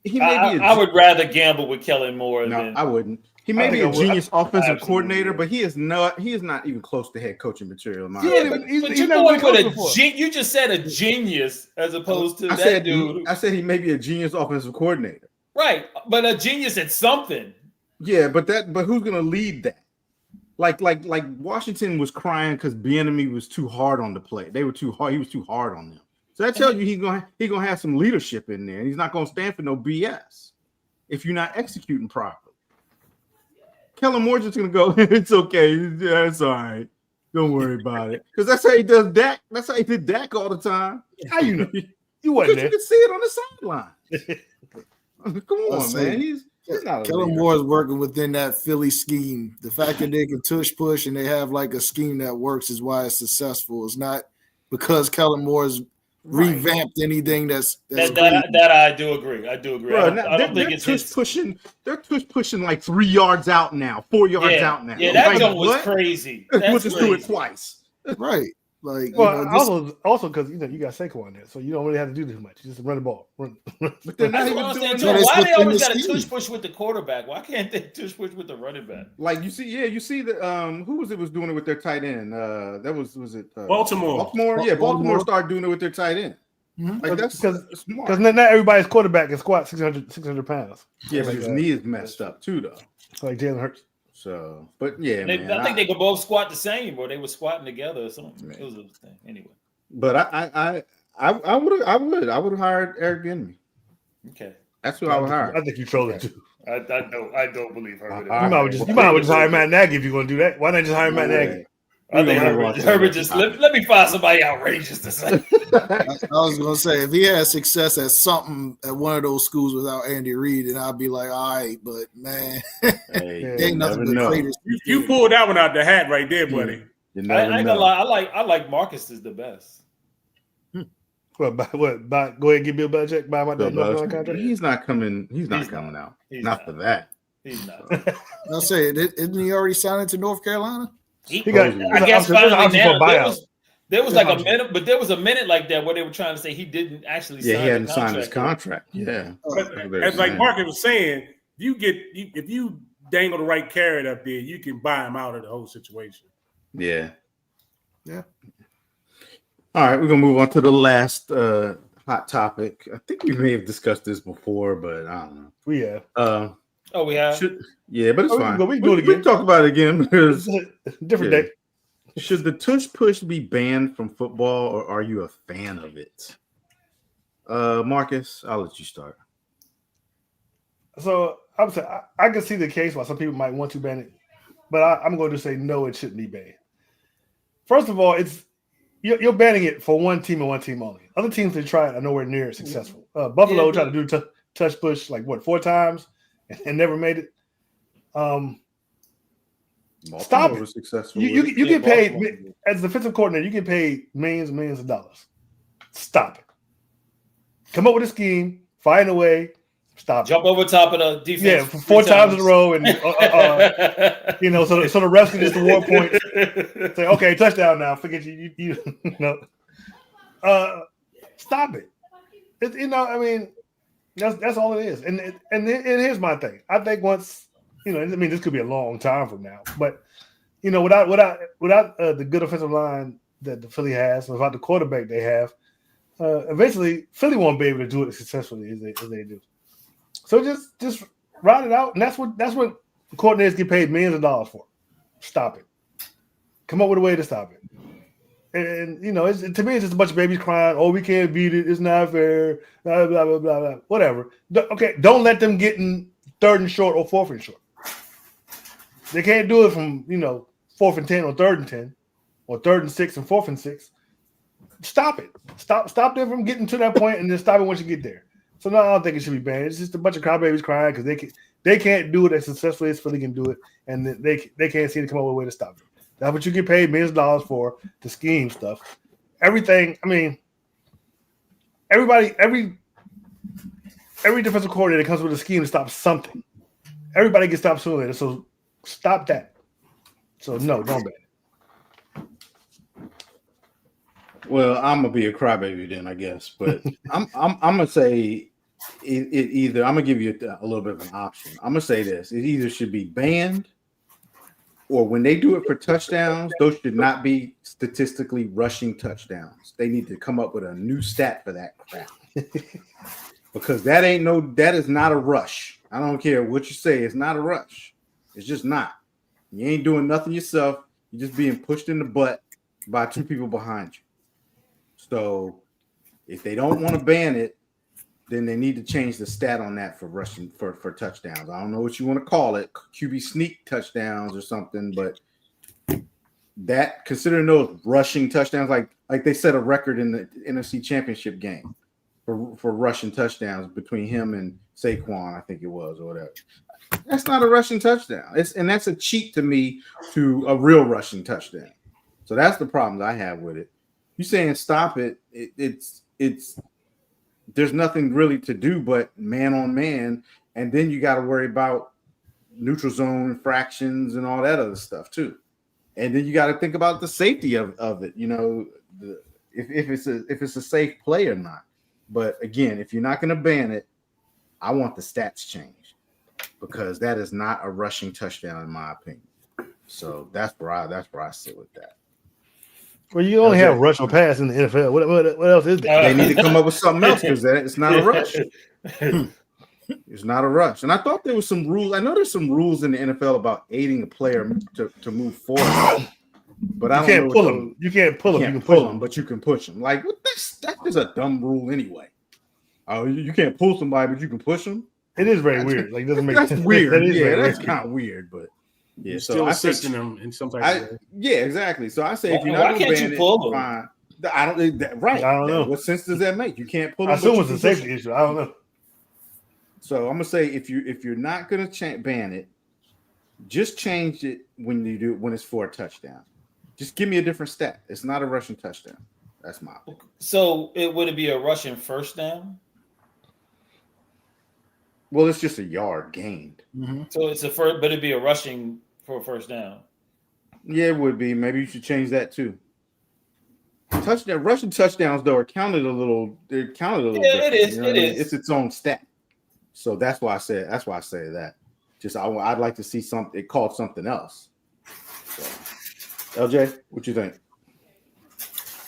he may be. I would rather gamble with Kellen Moore than I wouldn't. He may be a genius offensive coordinator, but he is not even close to head coaching material. In my opinion. But you're going with you just said a genius as opposed to dude. I said he may be a genius offensive coordinator. Right, but a genius at something. Yeah, but who's going to lead that? Like Washington was crying because Bieniemy was too hard on the play. They were too hard. He was too hard on them. So that tells you he's gonna have some leadership in there, and he's not gonna stand for no BS if you're not executing properly. Kellen Moore's just gonna go. It's okay. Yeah, it's all right. Don't worry about it. Because that's how he does Dak. That's how he did Dak all the time. How you know? You wasn't there. You can see it on the sideline. Come on, man. He's not Kellen Moore is working within that Philly scheme. The fact that they can tush push and they have like a scheme that works is why it's successful. It's not because Kellen Moore's revamped anything that's that I do agree. I do agree. Bro, I don't think it's tush pushing. They're tush pushing like 3 yards out now, 4 yards out now. Yeah, that one was crazy. We'll just do it twice. Right. Like, Well, this, also because you got Saquon there, so you don't really have to do too much. You just run the ball. But they're not That's what even I'm doing saying too. that. It's Why they within always the got to scheme. tush push with the quarterback? Why can't they tush push with the running back? Like you see the who was doing it with their tight end? That was it Baltimore. Baltimore? Yeah, Baltimore started doing it with their tight end. Mhm. Like that's smart. Because not everybody's quarterback can squat 600 pounds. Yeah, but Like, his knee is messed up too, though. like Jalen Hurts. So, but yeah, man. I think they could both squat the same, or they were squatting together or something. Man. It was a thing anyway. But I would have hired Eric Bieniemy. Okay, That's who I would hire. I think you trolling too. I don't believe Herbert. I- You might well just hire Matt Nagy if you're going to do that. Why not just hire Matt Nagy? I think Herbert just let me find somebody outrageous to say. I was gonna say if he had success at something at one of those schools without Andy Reid, then I'd be like, all right, but man, Hey, ain't nothing but craters. You pulled that one out the hat right there, buddy. You I never ain't know. gonna lie. I like Marcus is the best. Go ahead and give Bill Belichick buy my North Carolina contract. He's not coming. He's not coming out. Not for that. He's not. I'll say, isn't he already signed to North Carolina? He got- I guess there's an finally option now for buyout. there was There's like an a option. minute, but there was a minute like that where they were trying to say he didn't actually Yeah, sign he hadn't the signed his contract. contract. Yeah. But as like Mark was saying, if you dangle the right carrot up there, you can buy him out of the whole situation. Yeah. Yeah. All right, we're gonna move on to the last hot topic. I think we may have discussed this before, but I don't know. Yeah. Oh, we have. But it's fine. We can do it We again. can talk about it again because Different Yeah. day. should the tush push be banned from football, or are you a fan of it? Marcus, I'll let you start. So I would say I can see the case why some people might want to ban it, but I'm going to say no, it shouldn't be banned. First of all, you're banning it for one team and one team only. Other teams that try it are nowhere near as successful. Buffalo tried to do touch push like 4 times and never made it. Stop it. Was successful. You with it. get paid Baltimore. as defensive coordinator. You get paid millions and millions of dollars. Stop it. Come up with a scheme. Find a way. Stop Jump it. over top of the defense. Yeah, 4 times in a row, and so the refs can just award points. Say, okay, touchdown now. Forget you know. Stop it. That's all it is. And here's my thing. I think once, this could be a long time from now, but without the good offensive line that the Philly has, without the quarterback they have, eventually Philly won't be able to do it as successfully as they do. So just ride it out, and that's what coordinators get paid millions of dollars for. Stop it. Come up with a way to stop it. And to me, it's just a bunch of babies crying. Oh, we can't beat it. It's not fair. Blah blah blah blah blah. Whatever. Okay, don't let them get in 3rd and short or 4th and short. They can't do it from 4th and 10 or 3rd and 10 or 3rd and 6 and 4th and 6. Stop it. Stop them from getting to that point, and then stop it once you get there. So no, I don't think it should be banned. It's just a bunch of crybabies crying because they can't do it as successfully as Philly can do it, and they can't seem to come up with a way to stop it. That's what you get paid millions of dollars for, the scheme stuff. Everything. Every defensive coordinator comes with a scheme to stop something. Everybody gets stopped sooner or later, so stop that. So no, don't ban it. Well, I'm gonna be a crybaby then, I guess. But I'm gonna say it either. I'm gonna give you a little bit of an option. I'm gonna say this: it either should be banned, or when they do it for touchdowns, those should not be statistically rushing touchdowns. They need to come up with a new stat for that crap. Because that is not a rush. I don't care what you say, it's not a rush. It's just not. You ain't doing nothing yourself. You're just being pushed in the butt by 2 people behind you. So if they don't want to ban it, then they need to change the stat on that for rushing for touchdowns. I don't know what you want to call it, QB sneak touchdowns or something, but that, considering those rushing touchdowns, like they set a record in the NFC Championship game for rushing touchdowns between him and Saquon, I think it was, or whatever. That's not a rushing touchdown. And that's a cheat to me to a real rushing touchdown. So that's the problems I have with it. You saying stop it? It's there's nothing really to do but man on man, and then you got to worry about neutral zone infractions and all that other stuff too. And then you got to think about the safety of it. You know, if it's a safe play or not. But again, if you're not going to ban it, I want the stats changed because that is not a rushing touchdown in my opinion. So that's where I sit with that. Well, you only have rush or pass in the NFL. What else is there? They need to come up with something else because it's not a rush. It's not a rush. And I thought there was some rules. I know there's some rules in the NFL about aiding a player to move forward. But I don't can't know pull them. You can't pull them. You can pull them, but you can push them. Like that is a dumb rule anyway. Oh, you can't pull somebody, but you can push them. It is very weird. Like doesn't make that's sense. weird. That is that's kind of weird, but yeah. You're So still I assisting them in some type of way. yeah, exactly. So I say if you're Why not going to can't ban you it, pull them? fine. I don't. Right. I don't know. What sense does that make? You can't pull I them. assume it's a safety issue. I don't know. So I'm gonna say if you're not gonna ban it, just change it when it's for a touchdown. Just give me a different stat. It's not a rushing touchdown. That's my opinion. So would it be a rushing first down? Well, it's just a yard gained. Mm-hmm. So it's a first, but it'd be a rushing for a first down. Yeah, it would be. Maybe you should change that too. Rushing touchdowns though are counted a little. They're counted a little. Yeah, different, it is. you know It what I mean? is. It's its own stat. So that's why I say that. Just I'd like to see something it called something else. So, LJ, what you think?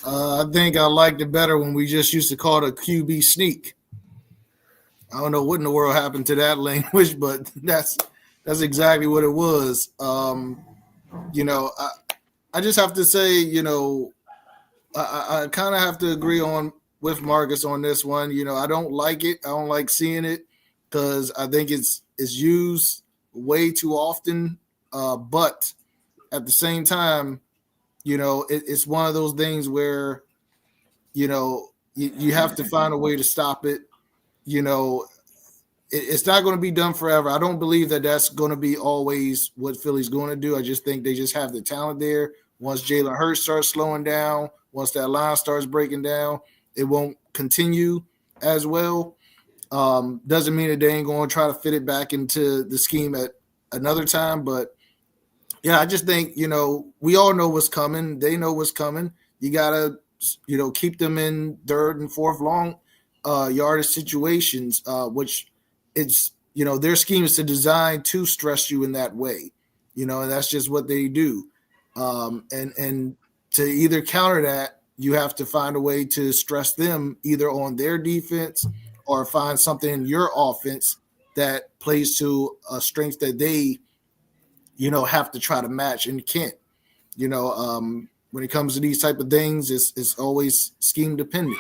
I think I liked it better when we just used to call it a QB sneak. I don't know what in the world happened to that language, but that's exactly what it was. You know, I just have to say, you know, I kind of have to agree with Marcus on this one. You know, I don't like it. I don't like seeing it because I think it's used way too often. But at the same time, you know, it's one of those things where, you know, you have to find a way to stop it. You know, it's not going to be done forever. I don't believe that that's going to be always what Philly's going to do. I just think they just have the talent there. Once Jalen Hurts starts slowing down, once that line starts breaking down, it won't continue as well. Doesn't mean that they ain't going to try to fit it back into the scheme at another time. But, yeah, I just think, you know, we all know what's coming. They know what's coming. You got to, you know, keep them in third and fourth long yardage situations, which it's, you know, their scheme is to design to stress you in that way, you know, and that's just what they do. And to either counter that, you have to find a way to stress them either on their defense or find something in your offense that plays to a strength that they, you know, have to try to match and can't. You know, when it comes to these type of things, it's always scheme dependent.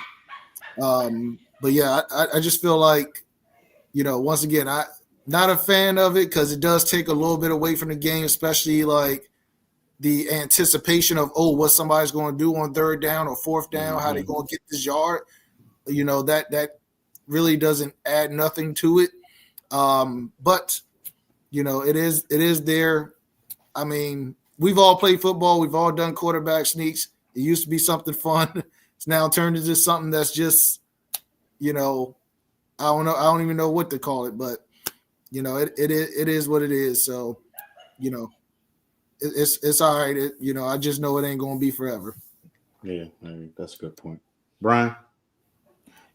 But yeah, I just feel like, you know, once again, I'm not a fan of it because it does take a little bit away from the game, especially like the anticipation of, oh, what somebody's going to do on third down or fourth down, how they going to get this yard. You know, that really doesn't add nothing to it. But, you know, it is there. I mean, we've all played football. We've all done quarterback sneaks. It used to be something fun. It's now turned into something that's just, you know, I don't know. I don't even know what to call it, but, you know, it is what it is. So, you know, it's all right. You know, I just know it ain't going to be forever. Yeah, that's a good point. Brian?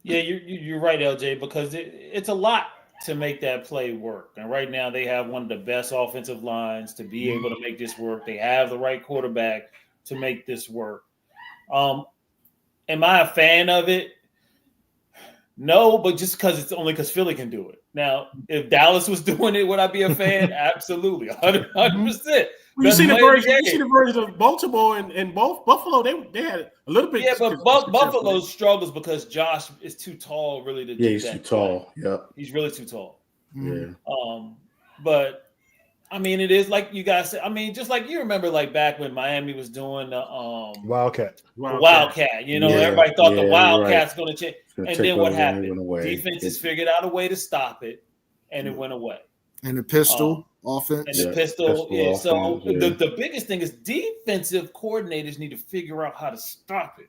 Yeah, you're right, LJ, because it's a lot to make that play work. And right now they have one of the best offensive lines to be able to make this work. They have the right quarterback to make this work. Am I a fan of it? No, but just because Philly can do it. Now, if Dallas was doing it, would I be a fan? Absolutely, 100%. You see the version of Baltimore and both Buffalo. They had a little bit. Yeah, but Buffalo struggles because Josh is too tall, really. To do he's that too tall. play. Yeah, he's really too tall. Yeah. But I mean, it is like you guys said. I mean, just like you remember, like back when Miami was doing the Wildcat. You know, everybody thought the Wildcat's going to change, and then what happened? Defenses figured out a way to stop it, and it went away. And the pistol offense. And the pistol. Yeah. So the biggest thing is defensive coordinators need to figure out how to stop it.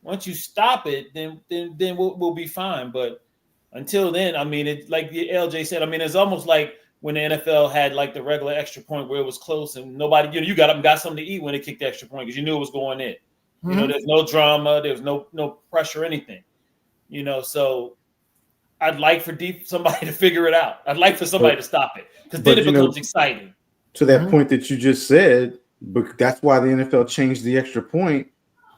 Once you stop it, then we'll be fine. But until then, I mean, it like the LJ said. I mean, it's almost like when the NFL had like the regular extra point where it was close and nobody, you got up and got something to eat when they kicked the extra point because you knew it was going in. There's no drama, there's no pressure or anything. So I'd like for somebody to figure it out. I'd like for somebody to stop it because then it becomes exciting. To that point that you just said, but that's why the NFL changed the extra point.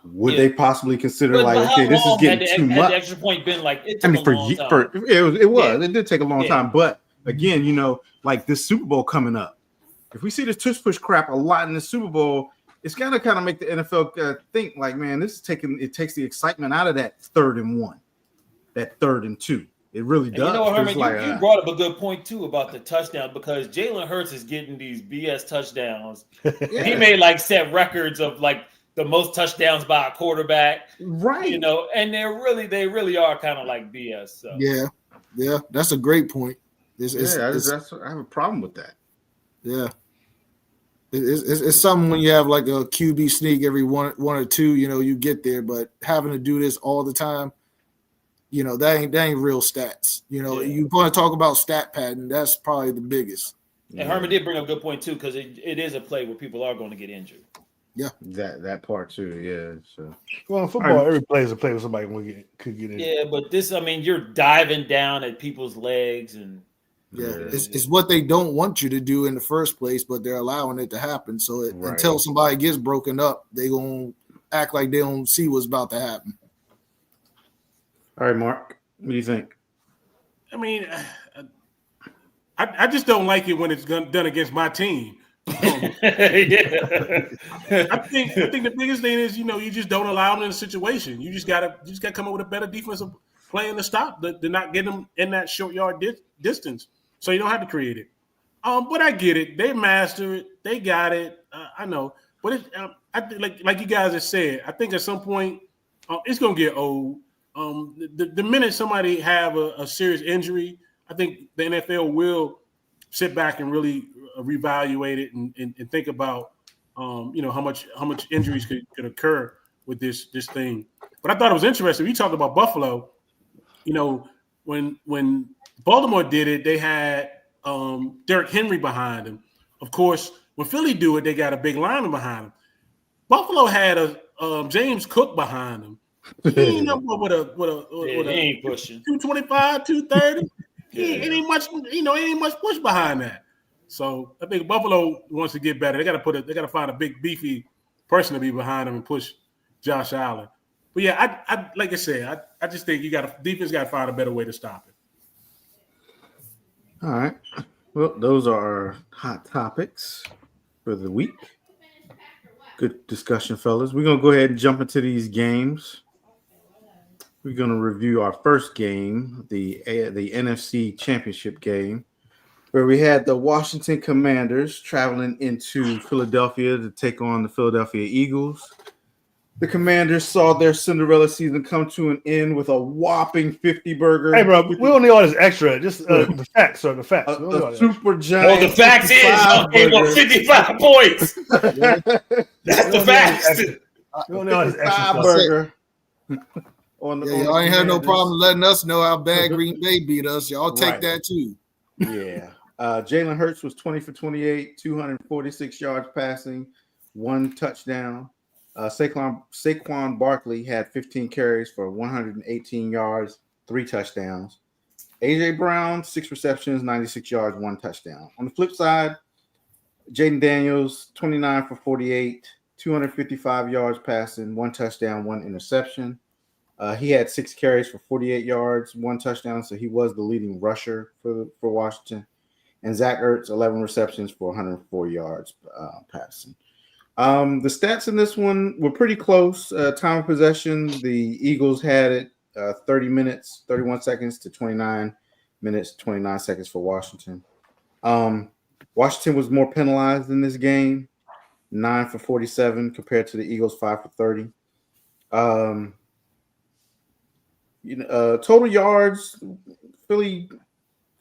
Would they possibly consider okay, this is getting too much? Had the extra point been like it took a long time. It did take a long time, but again, like this Super Bowl coming up, if we see this tush push crap a lot in the Super Bowl, it's gonna kind of make the NFL think like, man, this is takes the excitement out of that 3rd and 1, that 3rd and 2. It really does. Herman, you brought up a good point too about the touchdown because Jalen Hurts is getting these BS touchdowns. He may set records of the most touchdowns by a quarterback, right? And they really are kind of like BS. So. Yeah, that's a great point. I have a problem with that. Yeah, it's something when you have like a QB sneak every one or two, you get there, but having to do this all the time, that ain't real stats. You want to talk about stat padding, that's probably the biggest. And Herman did bring up a good point too, because it is a play where people are going to get injured. Yeah, that part too. Yeah. So in football, every play is a play where somebody could get injured. Yeah, but this, you're diving down at people's legs and. Yeah, it's what they don't want you to do in the first place, but they're allowing it to happen. So until somebody gets broken up, they gonna act like they don't see what's about to happen. All right, Mark, what do you think? I just don't like it when it's done against my team. I think the biggest thing is you just don't allow them in a situation. You just gotta come up with a better defensive plan to stop to not get them in that short yard distance. So you don't have to create it. But I get it. They master it. They got it. I know. But I think like you guys have said, I think at some point it's gonna get old. The minute somebody have a serious injury, I think the NFL will sit back and really reevaluate it and think about how much injuries could occur with this thing. But I thought it was interesting. We talked about Buffalo. When Baltimore did it, they had Derrick Henry behind him. Of course, when Philly do it, they got a big lineman behind him. Buffalo had a James Cook behind him. He ain't up with a ain't pushing 225, 230. It ain't much, ain't much push behind that. So I think Buffalo wants to get better. They got to find a big beefy person to be behind them and push Josh Allen. But yeah, I like I said, I just think defense got to find a better way to stop it. All right. Well, those are our hot topics for the week. Good discussion, fellas. We're gonna go ahead and jump into these games. We're gonna review our first game, the NFC Championship game, where we had the Washington Commanders traveling into Philadelphia to take on the Philadelphia Eagles. The Commanders saw their Cinderella season come to an end with a whopping 50 burger. Hey, bro, we don't need all this extra. Just the facts, sir. The facts. A super giant. The fact is, he won 55 points. That's the facts. We don't need all this extra burger. Y'all ain't have no problem letting us know how bad Green Bay beat us. Y'all take that too. Yeah. Jalen Hurts was 20 for 28, 246 yards passing, 1 touchdown. Saquon Barkley had 15 carries for 118 yards, 3 touchdowns. A.J. Brown, 6 receptions, 96 yards, 1 touchdown. On the flip side, Jaden Daniels, 29 for 48, 255 yards passing, 1 touchdown, 1 interception. He had 6 carries for 48 yards, 1 touchdown, so he was the leading rusher for Washington. And Zach Ertz, 11 receptions for 104 yards passing. The stats in this one were pretty close. Time of possession, the Eagles had it 30 minutes, 31 seconds to 29 minutes, 29 seconds for Washington. Washington was more penalized in this game, 9 for 47 compared to the Eagles 5 for 30. Total yards, Philly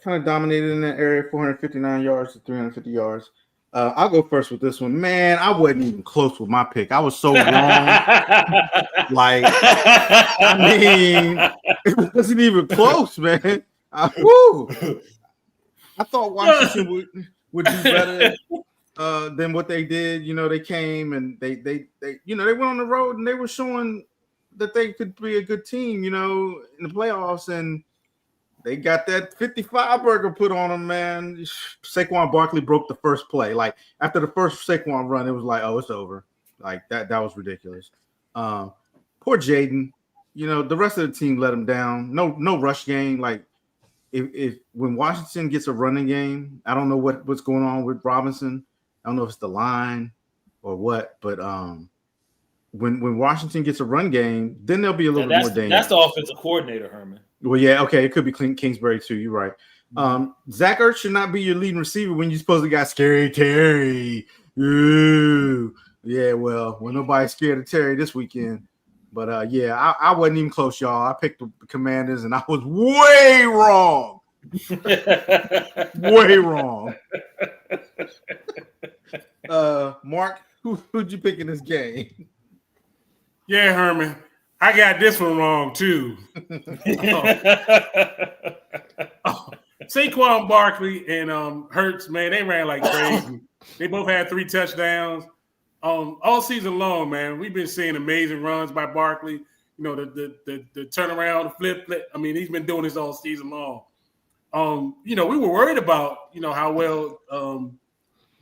kind of dominated in that area, 459 yards to 350 yards. I'll go first with this one. Man, I wasn't even close with my pick. I was so wrong. It wasn't even close, man. I thought Washington would do better than what they did. You know, they came and they you know, they went on the road and they were showing that they could be a good team, you know, in the playoffs, and they got that 55 burger put on them, man. Saquon Barkley broke the first play. Like after the first Saquon run, it was like, oh, it's over. Like that was ridiculous. Poor Jaden. You know, the rest of the team let him down. No rush game. Like if when Washington gets a running game, I don't know what's going on with Robinson. I don't know if it's the line or what, but when Washington gets a run game, then there'll be a little bit more dangerous. That's the offensive coordinator, Herman. Well, yeah, okay, it could be Kingsbury too. You're right. Zach Ertz should not be your leading receiver when you're supposed to got Scary Terry. Ooh. Yeah, well, nobody's scared of Terry this weekend. But yeah, I wasn't even close, y'all. I picked the Commanders, and I was way wrong. Way wrong. Mark, who'd you pick in this game? Yeah, Herman. I got this one wrong too. Saquon Barkley and Hurts, man, they ran like crazy. They both had 3 touchdowns. All season long, man, we've been seeing amazing runs by Barkley. You know, the turnaround, the flip. I mean, he's been doing this all season long. You know, we were worried about, you know, how well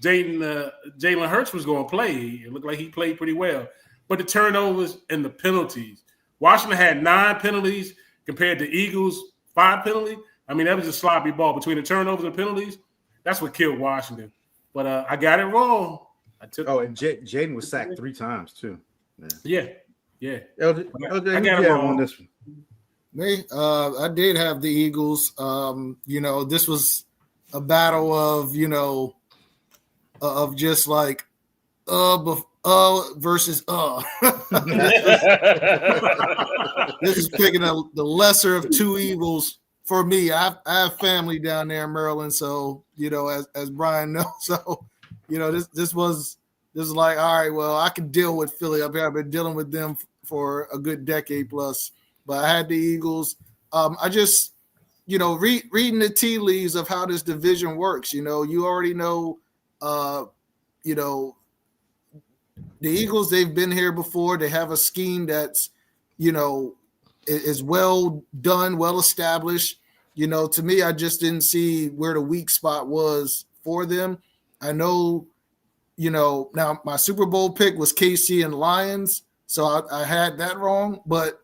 Jalen Hurts was going to play. It looked like he played pretty well. But the turnovers and the penalties. Washington had 9 penalties compared to Eagles' 5 penalties. I mean, that was a sloppy ball between the turnovers and penalties. That's what killed Washington. But I got it wrong. And Jaden was sacked 3 times too. Yeah. LJ, I got it wrong on this one. Me, I did have the Eagles. You know, this was a battle of, you know, of just like versus This is picking the lesser of 2 evils for me. I have family down there in Maryland, so you know, as Brian knows, so you know, this was like, all right, well, I can deal with Philly up here. I've been dealing with them for a good decade plus, but I had the Eagles. I just, you know, reading the tea leaves of how this division works. You know, you already know, you know, the Eagles, they've been here before. They have a scheme that's, you know, is well done, well established. You know, to me, I just didn't see where the weak spot was for them. I know, you know, now my Super Bowl pick was KC and Lions, so I had that wrong, but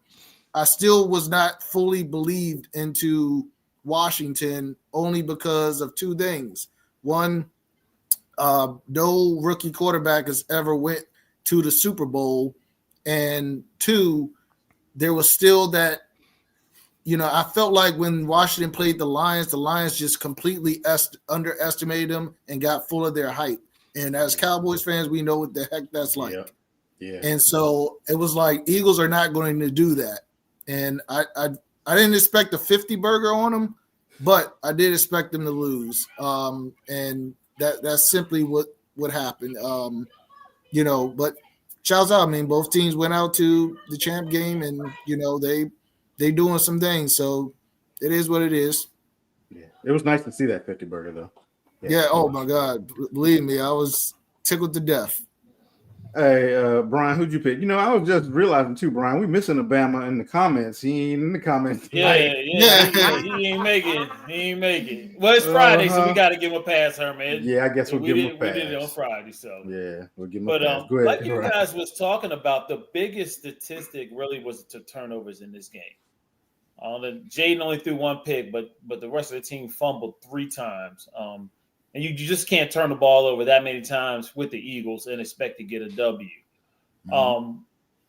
I still was not fully believed into Washington only because of 2 things. One, no rookie quarterback has ever went to the Super Bowl. And 2, there was still that, you know, I felt like when Washington played the Lions just completely underestimated them and got full of their hype. And as Cowboys fans, we know what the heck that's like. Yeah. And so it was like Eagles are not going to do that. And I didn't expect a 50 burger on them, but I did expect them to lose. And that's simply what happened. You know, but shouts out. I mean, both teams went out to the champ game, and you know they doing some things. So it is what it is. Yeah, it was nice to see that 50 burger though. Yeah. Oh my God, believe me, I was tickled to death. Hey, Brian, who'd you pick? You know, I was just realizing too, Brian, we missing Obama in the comments. He ain't in the comments. Yeah. He ain't making. Well, it's Friday, so we got to give him a pass, Herman. Yeah, I guess we'll give him a pass. We did it on Friday, so yeah, we'll give him a pass. Go ahead, like you guys was talking about, the biggest statistic really was the turnovers in this game. Jaden only threw 1 pick, but the rest of the team fumbled 3 times. And you just can't turn the ball over that many times with the Eagles and expect to get a W. Mm-hmm.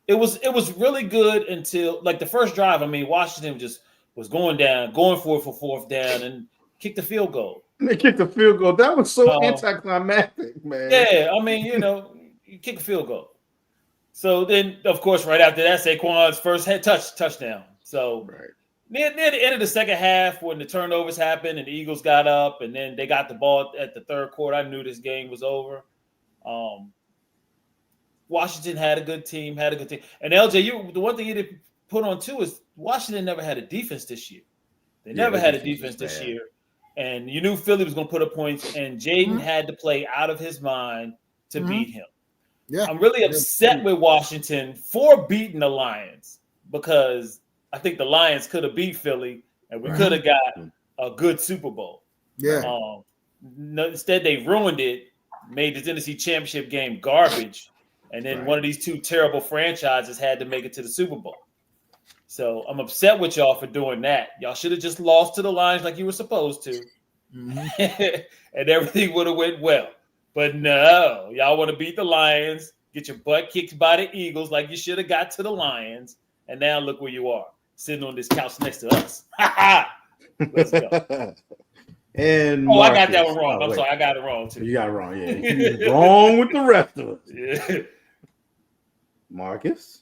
It was really good until like the first drive. I mean, Washington just was going for it for 4th down and kicked the field goal. They kicked the field goal. That was so anticlimactic, man. Yeah, I mean, you know, you kick a field goal. So then, of course, right after that, Saquon's first touchdown. So right. Near the end of the second half, when the turnovers happened and the Eagles got up and then they got the ball at the 3rd quarter, I knew this game was over. Washington had a good team. And LJ, the one thing you didn't put on too is Washington never had a defense this year. They never had a defense this year. and you knew Philly was going to put up points, and Jaden had to play out of his mind to beat him. Yeah. I'm really upset with Washington for beating the Lions because I think the Lions could have beat Philly, and we could have got a good Super Bowl. Yeah. Instead, they ruined it, made the NFC Championship game garbage, and then one of these two terrible franchises had to make it to the Super Bowl. So I'm upset with y'all for doing that. Y'all should have just lost to the Lions like you were supposed to, and everything would have went well. But no, y'all want to beat the Lions, get your butt kicked by the Eagles like you should have got to the Lions, and now look where you are, sitting on this couch next to us. Let's go. And I Marcus. got that one wrong. I'm sorry, I got it wrong too. You got it wrong, yeah. You was wrong with the rest of us. Yeah. Marcus.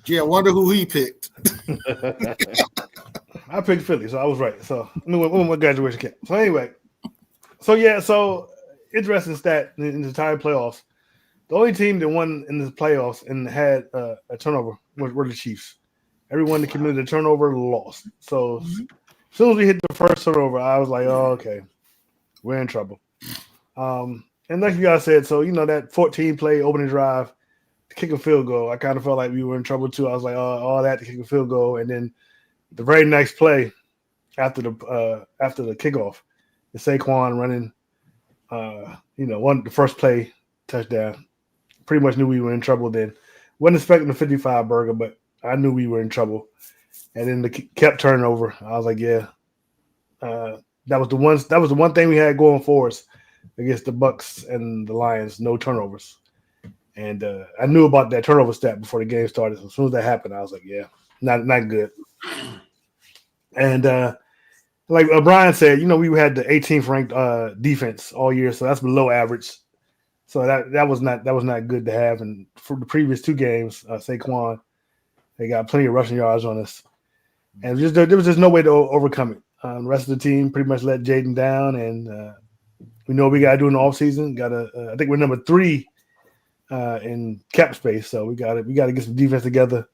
Yeah, I wonder who he picked. I picked Philly, so I was right. So I mean, when my graduation camp. So anyway, so interesting stat in the entire playoffs. The only team that won in the playoffs and had a turnover were the Chiefs. Everyone that committed a turnover lost. So as soon as we hit the first turnover, I was like, "Oh, okay, we're in trouble." And like you guys said, so that 14-play opening drive to kick a field goal, I kind of felt like we were in trouble too. I was like, "Oh, all that to kick a field goal," and then the very next play after the kickoff, the Saquon running, the first play touchdown. Pretty much knew we were in trouble then. Wasn't expecting the 55 burger, but I knew we were in trouble. And then the kept turning over. I was like, yeah, that was the one thing we had going for us against the Bucks and the Lions, no turnovers. And I knew about that turnover stat before the game started. So as soon as that happened, I was like, yeah, not good. And like Brian said, we had the 18th ranked defense all year, so that's below average. So that was not good to have. And for the previous two games, Saquon, they got plenty of rushing yards on us, and there was just no way to overcome it. The rest of the team pretty much let Jaden down, and we know what we got to do in the offseason. I think we're number 3 in cap space, so we got to get some defense together.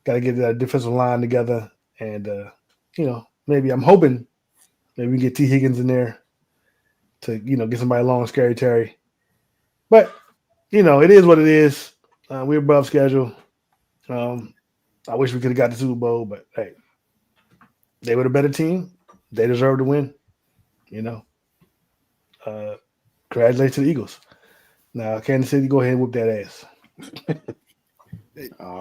Got to get that defensive line together, and maybe I'm hoping maybe we can get T. Higgins in there to get somebody along Scary Terry. But, it is what it is. We're above schedule. I wish we could have got the Super Bowl, but, hey, they were the better team. They deserve to win, Congratulations to the Eagles. Now, Kansas City, go ahead and whoop that ass.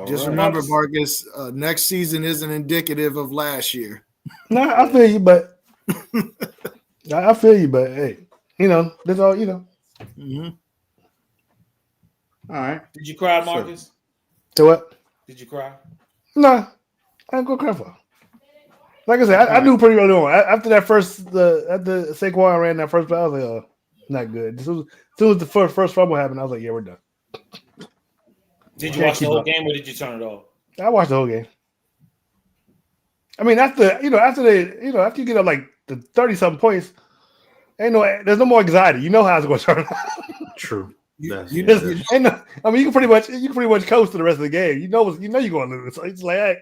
Just remember, Marcus, next season isn't indicative of last year. No, I feel you, but hey, that's all, Mm-hmm. All right. Did you cry, Marcus? So what? Did you cry? No, I ain't gonna cry for. Like I said, I knew pretty early on. After that after Saquon ran that first play, I was like, oh, not good. As soon as the first fumble happened, I was like, yeah, we're done. Did you watch the whole game or did you turn it off? I watched the whole game. I mean, after you get up like the 30-something points, there's no more anxiety. You know how it's going to turn out. True. You can pretty much coast to the rest of the game. You know you're going to lose. So it's like, hey,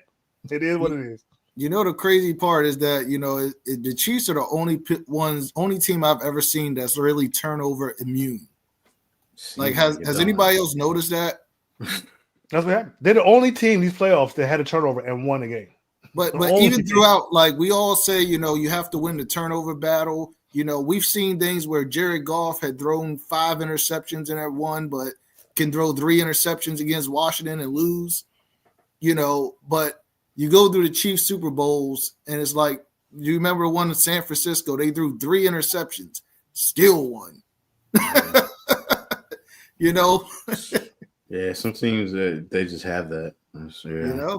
it is what it is. The crazy part is that the Chiefs are the only team I've ever seen that's really turnover immune. Like, has anybody else noticed that? That's what happened. They're the only team these playoffs that had a turnover and won the game. But even throughout, like we all say, you have to win the turnover battle. We've seen things where Jared Goff had thrown 5 interceptions in that one, but can throw 3 interceptions against Washington and lose. But you go through the Chiefs Super Bowls, and it's like, you remember one in San Francisco? They threw 3 interceptions, still won. Yeah, some teams they just have that. Yeah.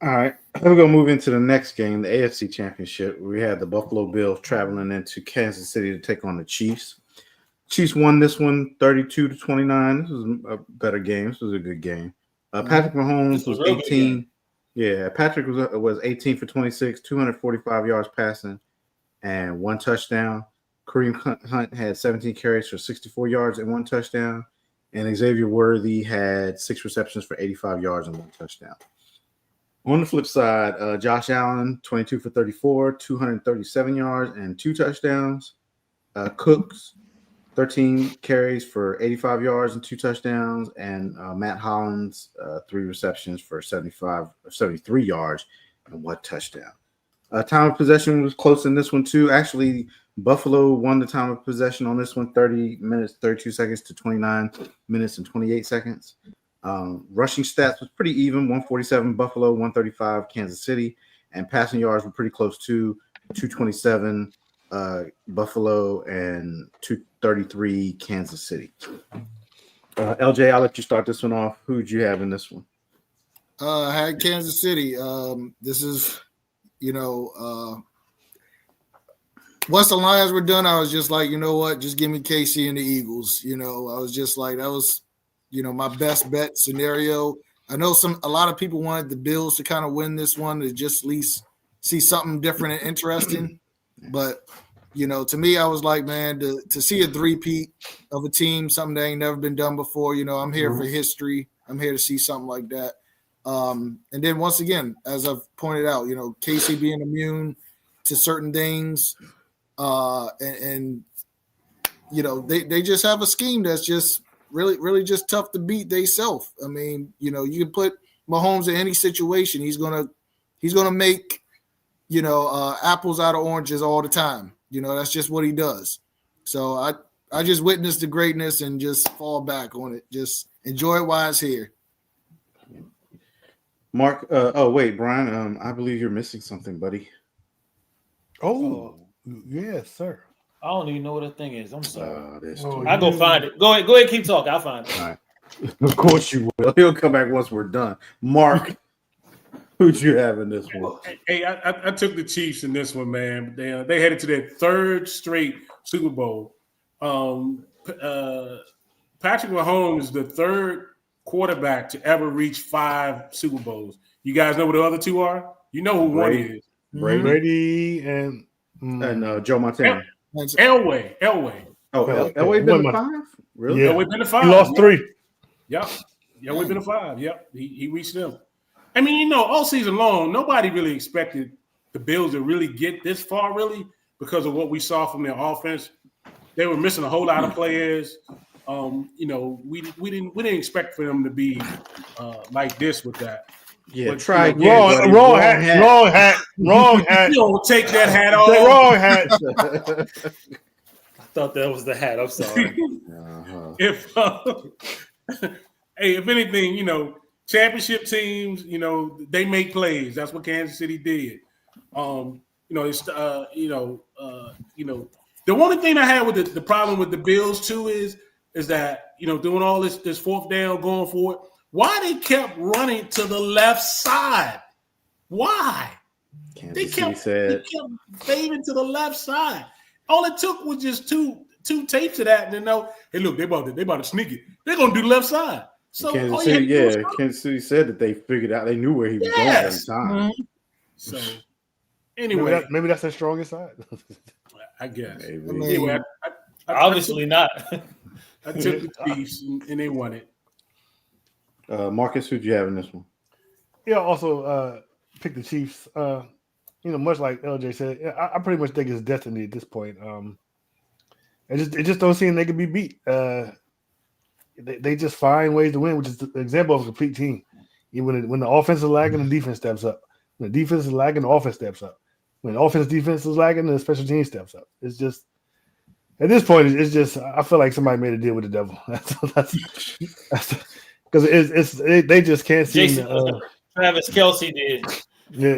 All right, we're gonna move into the next game, the AFC Championship. We had the Buffalo Bills traveling into Kansas City to take on the Chiefs. Chiefs won this one 32-29. This was a better game. This was a good game. Patrick Mahomes was 18. Yeah, Patrick was 18 for 26, 245 yards passing, and 1 touchdown. Kareem Hunt had 17 carries for 64 yards and 1 touchdown. and Xavier Worthy had 6 receptions for 85 yards and 1 touchdown. On the flip side, Josh Allen, 22 for 34, 237 yards and 2 touchdowns. Cooks, 13 carries for 85 yards and 2 touchdowns. And Matt Hollins, 3 receptions for 73 yards and 1 touchdown. Time of possession was close in this one, too. Actually, Buffalo won the time of possession on this one, 30 minutes, 32 seconds to 29 minutes and 28 seconds. Rushing stats was pretty even, 147 Buffalo, 135 Kansas City, and passing yards were pretty close too, 227 Buffalo and 233 Kansas City. LJ, I'll let you start this one off. Who did you have in this one? I had Kansas City. This is, once the Lions were done, I was just like, you know what, just give me KC and the Eagles. I was just like, that was, my best bet scenario. I know a lot of people wanted the Bills to kind of win this one to just at least see something different and interesting. But, to me, I was like, man, to see a three-peat of a team, something that ain't never been done before, I'm here for history. I'm here to see something like that. And then once again, as I've pointed out, KC being immune to certain things, and they just have a scheme that's just really, really just tough to beat theyself. I mean, you can put Mahomes in any situation. He's gonna make, apples out of oranges all the time. That's just what he does. So I just witnessed the greatness and just fall back on it. Just enjoy it while it's here. Mark, Brian, I believe you're missing something, buddy. Oh, yes, sir. I don't even know what that thing is. I'm sorry. I'll go find it. Go ahead, keep talking. I'll find it. All right. Of course you will. He'll come back once we're done. Mark, who'd you have in this one? Hey, I took the Chiefs in this one, man. They headed to their 3rd straight Super Bowl. Patrick Mahomes is the 3rd quarterback to ever reach 5 Super Bowls. You guys know what the other 2 are? You know who one is. Brady and Joe Montana. Elway. Oh, Elway been to 5? Really? Yeah. Elway been to 5. He lost 3. Yep. Elway been to 5. Yep. He reached them. I mean, all season long, nobody really expected the Bills to really get this far, really, because of what we saw from their offense. They were missing a whole lot of players. We didn't expect for them to be like this with that. Yeah, but, try again. Wrong hat. You don't take that hat off. The wrong hat. I thought that was the hat. I'm sorry. If anything, championship teams, they make plays. That's what Kansas City did. The only thing I had with the problem with the Bills too is that doing all this 4th down going forward. Why they kept running to the left side? Why? They kept fading to the left side. All it took was just two tapes of that, and then hey, look, they about to sneak it. They're gonna do the left side. So Kansas City said that they figured out, they knew where he was going every time. So anyway, maybe that's their strongest side. I guess. Maybe. Anyway, Obviously not. I took the Chiefs and they won it. Marcus, who'd you have in this one? Yeah, also picked the Chiefs. Much like LJ said, I pretty much think it's destiny at this point. It just don't seem they can be beat. They just find ways to win, which is the example of a complete team. When the offense is lagging, the defense steps up. When the defense is lagging, the offense steps up. When the defense is lagging, the special team steps up. It's just at this point, it's just I feel like somebody made a deal with the devil. That's because they just can't seem to. Travis Kelsey did. Yeah,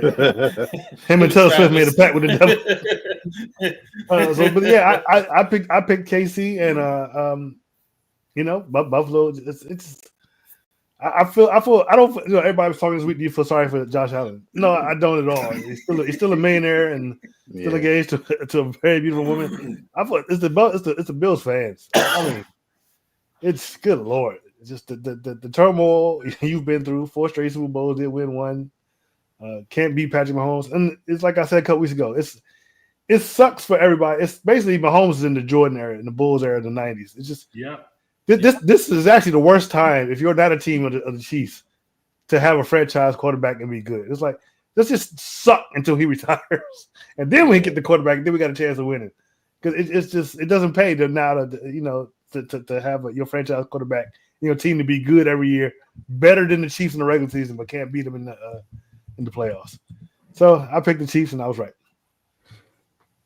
him and Taylor Swift made a pact with the devil. But yeah, I picked KC and Buffalo. It's I don't. Everybody was talking this week. Do you feel sorry for Josh Allen? No, I don't at all. He's still a millionaire and still engaged to a very beautiful woman. I thought it's the Bills fans. I mean, it's good Lord. It's just the turmoil you've been through. 4 straight Super Bowls, did win 1. Can't beat Patrick Mahomes, and it's like I said a couple weeks ago. It sucks for everybody. It's basically Mahomes is in the Jordan era, in the Bulls era, of the '90s. It's just This is actually the worst time if you're not a team of the Chiefs to have a franchise quarterback and be good. It's like let's just suck until he retires, and then we get the quarterback. And then we got a chance of winning because it doesn't pay to now to have your franchise quarterback, team to be good every year, better than the Chiefs in the regular season, but can't beat them in the playoffs. So I picked the Chiefs and I was right.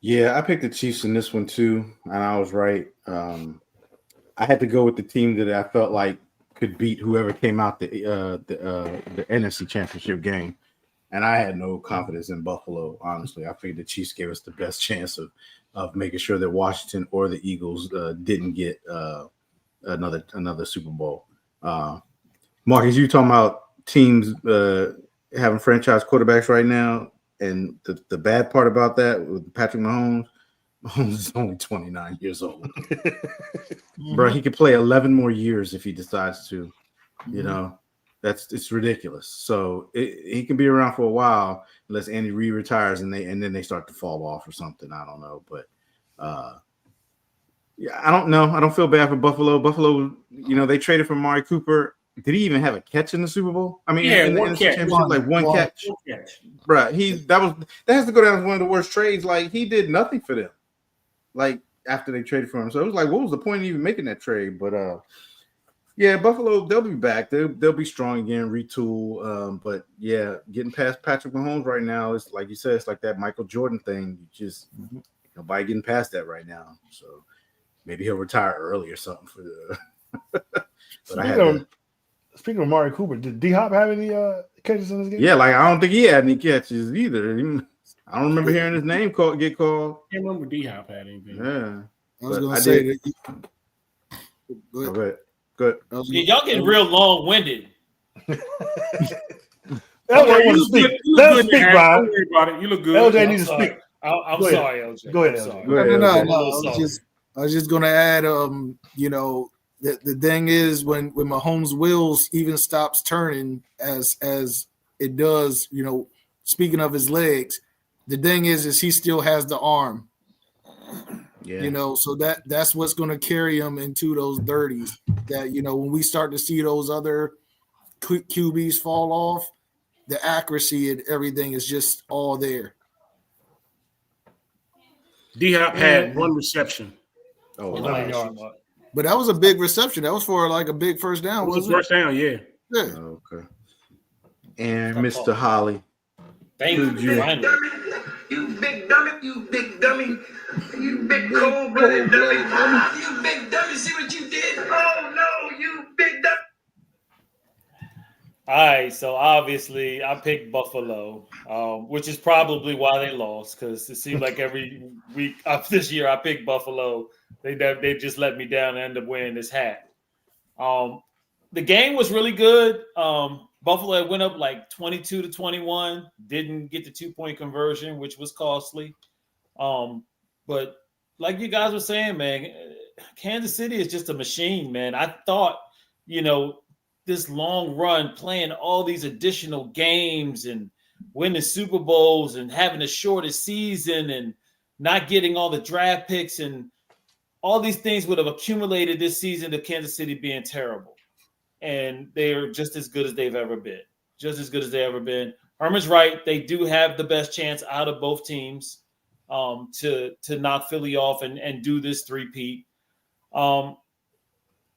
Yeah, I picked the Chiefs in this one too, and I was right. I had to go with the team that I felt like could beat whoever came out the NFC Championship game, and I had no confidence in Buffalo. Honestly, I figured the Chiefs gave us the best chance of making sure that Washington or the Eagles didn't get another Super Bowl. Marcus, you talking about teams having franchise quarterbacks right now, and the bad part about that with Patrick Mahomes is only 29 years old. Bro, he could play 11 more years if he decides to. It's ridiculous. So he can be around for a while unless Andy Reid retires and then they start to fall off or something. I don't know, but I don't know. I don't feel bad for Buffalo. Buffalo, they traded for Amari Cooper. Did he even have a catch in the Super Bowl? I mean, in the NFC Championship, like one catch. Bro, that has to go down as one of the worst trades. Like he did nothing for them. Like after they traded for him, so it was like, what was the point of even making that trade? But yeah, Buffalo, they'll be back. They'll be strong again, retool. But yeah, getting past Patrick Mahomes right now is like you said, it's like that Michael Jordan thing. Nobody getting past that right now. So maybe he'll retire early or something for the. But Speaking of Amari Cooper, did D-Hop have any catches in this game? Yeah, like I don't think he had any catches either. I don't remember hearing his name get called. I can't remember D-Hop had anything. Yeah. I was going to say that. Go ahead. Good. Yeah, y'all getting real long-winded. LJ wants to speak. Let him speak, Brian. Don't worry about it. You look good. LJ needs to speak. I'm sorry, LJ. Go ahead, LJ. No. I was just going to add, the thing is when Mahomes' wheels even stops turning as it does, speaking of his legs, the thing is he still has the arm. Yeah. So that's what's going to carry him into those 30s. That, when we start to see those other QBs fall off, the accuracy and everything is just all there. D-Hop had one reception. But that was a big reception. That was for like a big first down. It was first down, yeah. Okay. And Mr. Holly. Thank you. You big dummy, you big dummy, you big cold-blooded dummy, you big dummy, see what you did? Oh no, you big dummy. All right, so obviously I picked Buffalo, which is probably why they lost, because it seemed like every week of this year I picked Buffalo. They just let me down and end up wearing this hat. The game was really good. Buffalo went up like 22-21, didn't get the 2-point conversion, which was costly. But like you guys were saying, man, Kansas City is just a machine, man. I thought, this long run, playing all these additional games and winning Super Bowls and having the shortest season and not getting all the draft picks and all these things would have accumulated this season to Kansas City being terrible. And they are just as good as they've ever been. Herman's right. They do have the best chance out of both teams to knock Philly off and do this three-peat.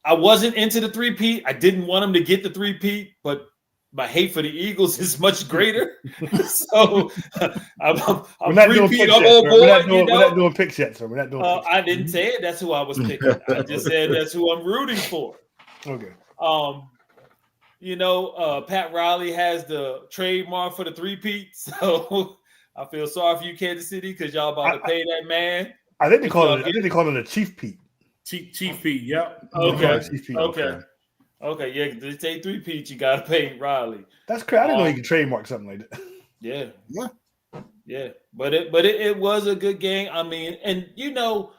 I wasn't into the three-peat. I didn't want them to get the three-peat, but my hate for the Eagles is much greater. So I'm three-peat. I'm on board. We're not doing picks yet, sir. We're not doing picks. I didn't say it. That's who I was picking. I just said that's who I'm rooting for. Okay. Pat Riley has the trademark for the three-peat, so I feel sorry for you, Kansas City, because y'all about to pay that man. I think they call it a Chief Pete. Chief Pete, yep. Okay. Yeah, they say three-peat, you got to pay Riley. That's crazy. I didn't know you could trademark something like that. Yeah. But it was a good game. I mean, and y'all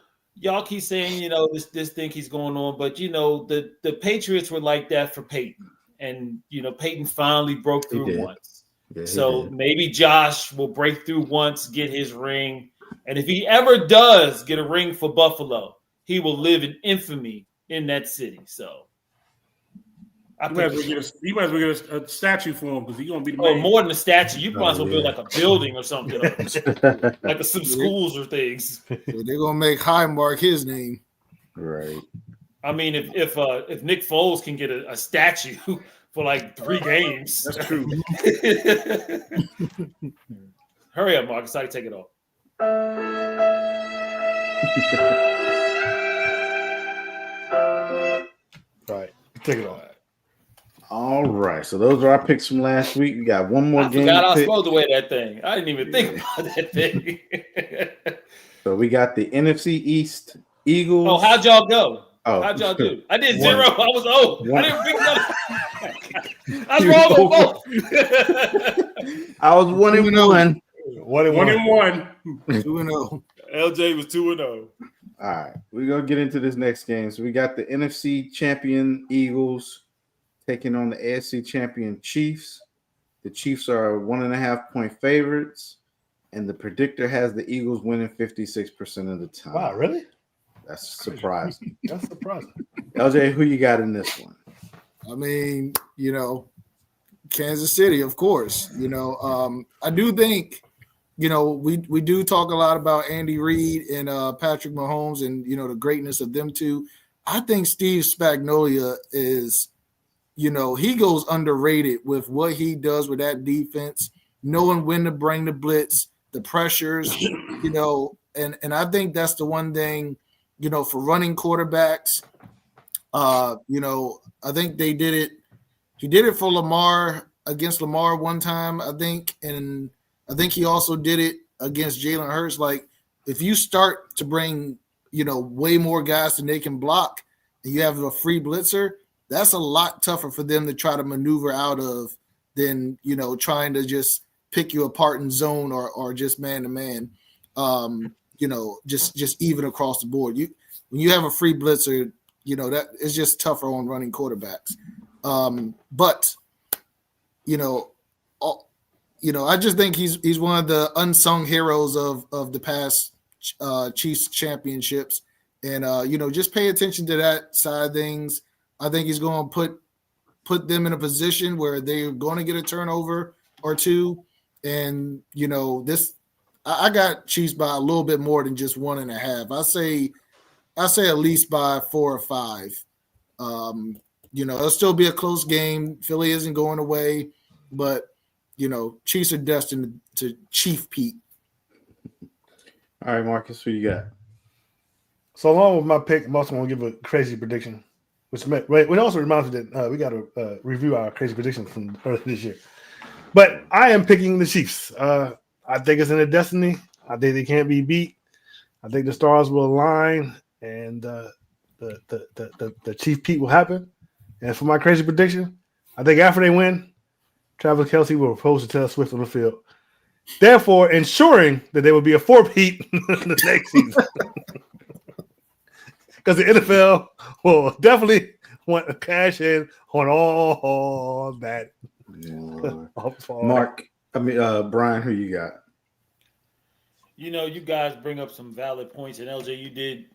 keep saying, this thing he's going on, but the Patriots were like that for Peyton. And Peyton finally broke through once. Yeah, so maybe Josh will break through once, get his ring. And if he ever does get a ring for Buffalo, he will live in infamy in that city. So You might as well get a statue for him because he's gonna be the man. More than a statue. You might as well build like a building or something, like some schools or things. They're gonna make Highmark his name. Right. I mean, if Nick Foles can get a statue for like 3 games, that's true. Hurry up, Marcus. I can take it off. All right, take it off. All right. So those are our picks from last week. We got one more game. I forgot I was supposed to wear that thing. I didn't even think about that thing. So we got the NFC East Eagles. Oh, how'd y'all go? Oh, how'd y'all do? I did 0. One. I was 0. I didn't think about it. I was wrong with both. I was 1-1. 1-1. 2-0. LJ was 2-0. All right, we're gonna get into this next game. So we got the NFC champion Eagles taking on the AFC champion Chiefs. The Chiefs are 1.5-point favorites, and the predictor has the Eagles winning 56% of the time. Wow, really? That's surprising. That's surprising. LJ, who you got in this one? I mean, Kansas City, of course. I do think, we do talk a lot about Andy Reid and Patrick Mahomes and, the greatness of them two. I think Steve Spagnuolo is, he goes underrated with what he does with that defense, knowing when to bring the blitz, the pressures, and I think that's the one thing, for running quarterbacks. I think they did it. He did it for Lamar against Lamar one time, I think, and I think he also did it against Jalen Hurts. Like, if you start to bring, way more guys than they can block, and you have a free blitzer, that's a lot tougher for them to try to maneuver out of than, trying to just pick you apart in zone or just man to man. Just even across the board. When you have a free blitzer, that is just tougher on running quarterbacks. But I just think he's one of the unsung heroes of the past Chiefs championships, and just pay attention to that side of things. I think he's going to put them in a position where they're going to get a turnover or two, and I got Chiefs by a little bit more than just 1.5. I say at least by 4 or 5. It'll still be a close game. Philly isn't going away, but Chiefs are destined to Chief Pete. All right, Marcus, who you got? So along with my pick, I'm also going to give a crazy prediction, which also reminds me that we got to review our crazy predictions from earlier this year. But I am picking the Chiefs. I think it's in their destiny. I think they can't be beat. I think the stars will align, and the Chief Pete will happen. And for my crazy prediction, I think after they win, Travis Kelsey will propose to Taylor Swift on the field, therefore ensuring that there will be a 4-peat the next season. Because the NFL will definitely want to cash in on all that. Brian, who you got? You guys bring up some valid points, and LJ, you did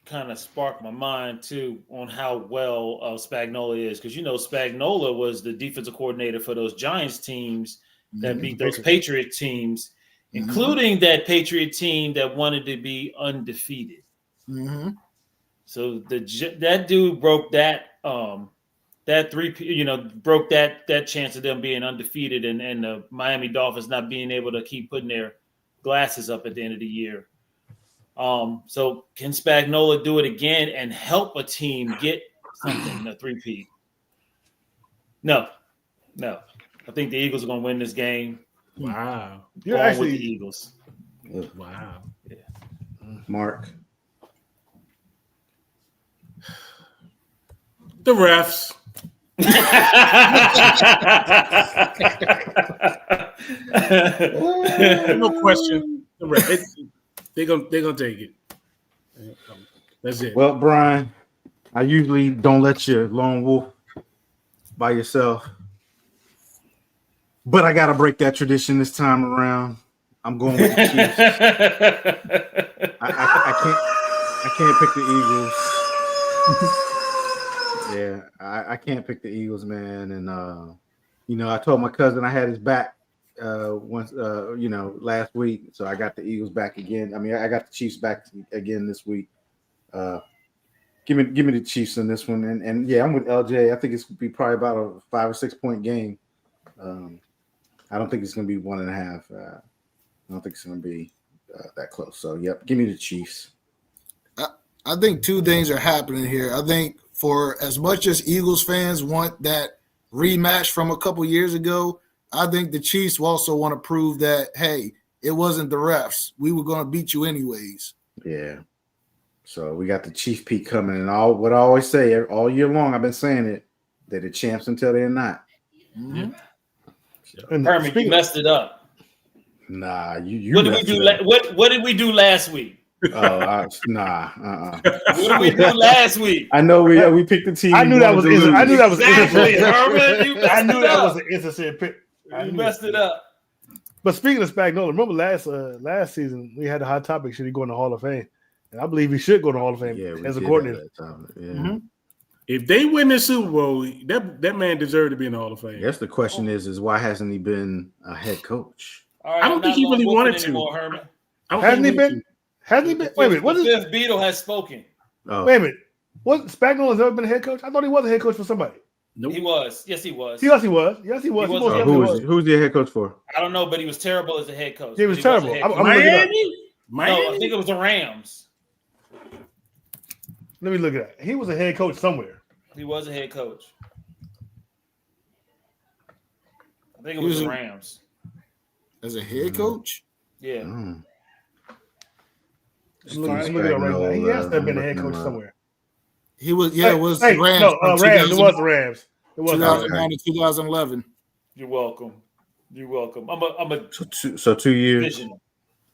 kind of spark my mind too on how well Spagnuolo is, because Spagnuolo was the defensive coordinator for those Giants teams that beat those Patriot teams, including that Patriot team that wanted to be undefeated. Mm-hmm. So that dude broke that broke that chance of them being undefeated and the Miami Dolphins not being able to keep putting their glasses up at the end of the year. So can Spagnuolo do it again and help a team get something, a 3-peat? No. I think the Eagles are going to win this game. Wow. You're actually with the Eagles. Wow. Yeah. Mark. The refs. No question. The refs. They're gonna take it. That's it. Well, Brian, I usually don't let you lone wolf by yourself, but I gotta break that tradition this time around. I'm going with the Chiefs. I can't pick the Eagles. Yeah, I can't pick the Eagles, man. And I told my cousin I had his back once last week. So I got the Eagles back again. I mean, I got the Chiefs back again this week. Give me the Chiefs in this one. And yeah, I'm with LJ. I think it's gonna be probably about a 5 or 6 point game. I don't think it's gonna be 1.5. I don't think it's gonna be that close. So yep, give me the Chiefs. I think two things are happening here. I think for as much as Eagles fans want that rematch from a couple years ago, I think the Chiefs also want to prove that, hey, it wasn't the refs. We were going to beat you anyways. Yeah. So we got the Chief peak coming. And what I always say all year long, I've been saying it, they're the champs until they're not. Mm-hmm. Herman, you messed it up. Nah, you what did we do? What did we do last week? Nah. What did we do last week? I know we picked the team. I knew that was exactly, Herman. I knew that was an innocent pick. You messed it up. But speaking of Spagnuolo, remember last season we had the hot topic: should he go in the Hall of Fame? And I believe he should go to the Hall of Fame as a coordinator. Mm-hmm. If they win the Super Bowl, that man deserved to be in the Hall of Fame. Yes, the question is why hasn't he been a head coach? Right, I don't think he really wanted to. Anymore, Herman. Hasn't he been? Hasn't he been? Wait a minute. What is Fifth Beatle has spoken. Oh. Wait a minute. What Spagnuolo's ever been a head coach? I thought he was a head coach for somebody. Nope. He was. Yes, he was. Yes, he was. Yes, he was. Who's the head coach for? I don't know, but he was terrible as a head coach. He was terrible. Miami? No, I think it was the Rams. Let me look at that. He was a head coach somewhere. He was a head coach. I think it was the Rams. As a head coach? Yeah. Look at it right now. He has to have been a head coach somewhere. He was. Yeah, it was Rams. No, Rams. It was the Rams. It was 2009 to 2011. You're welcome. I'm a so 2 years. Divisional.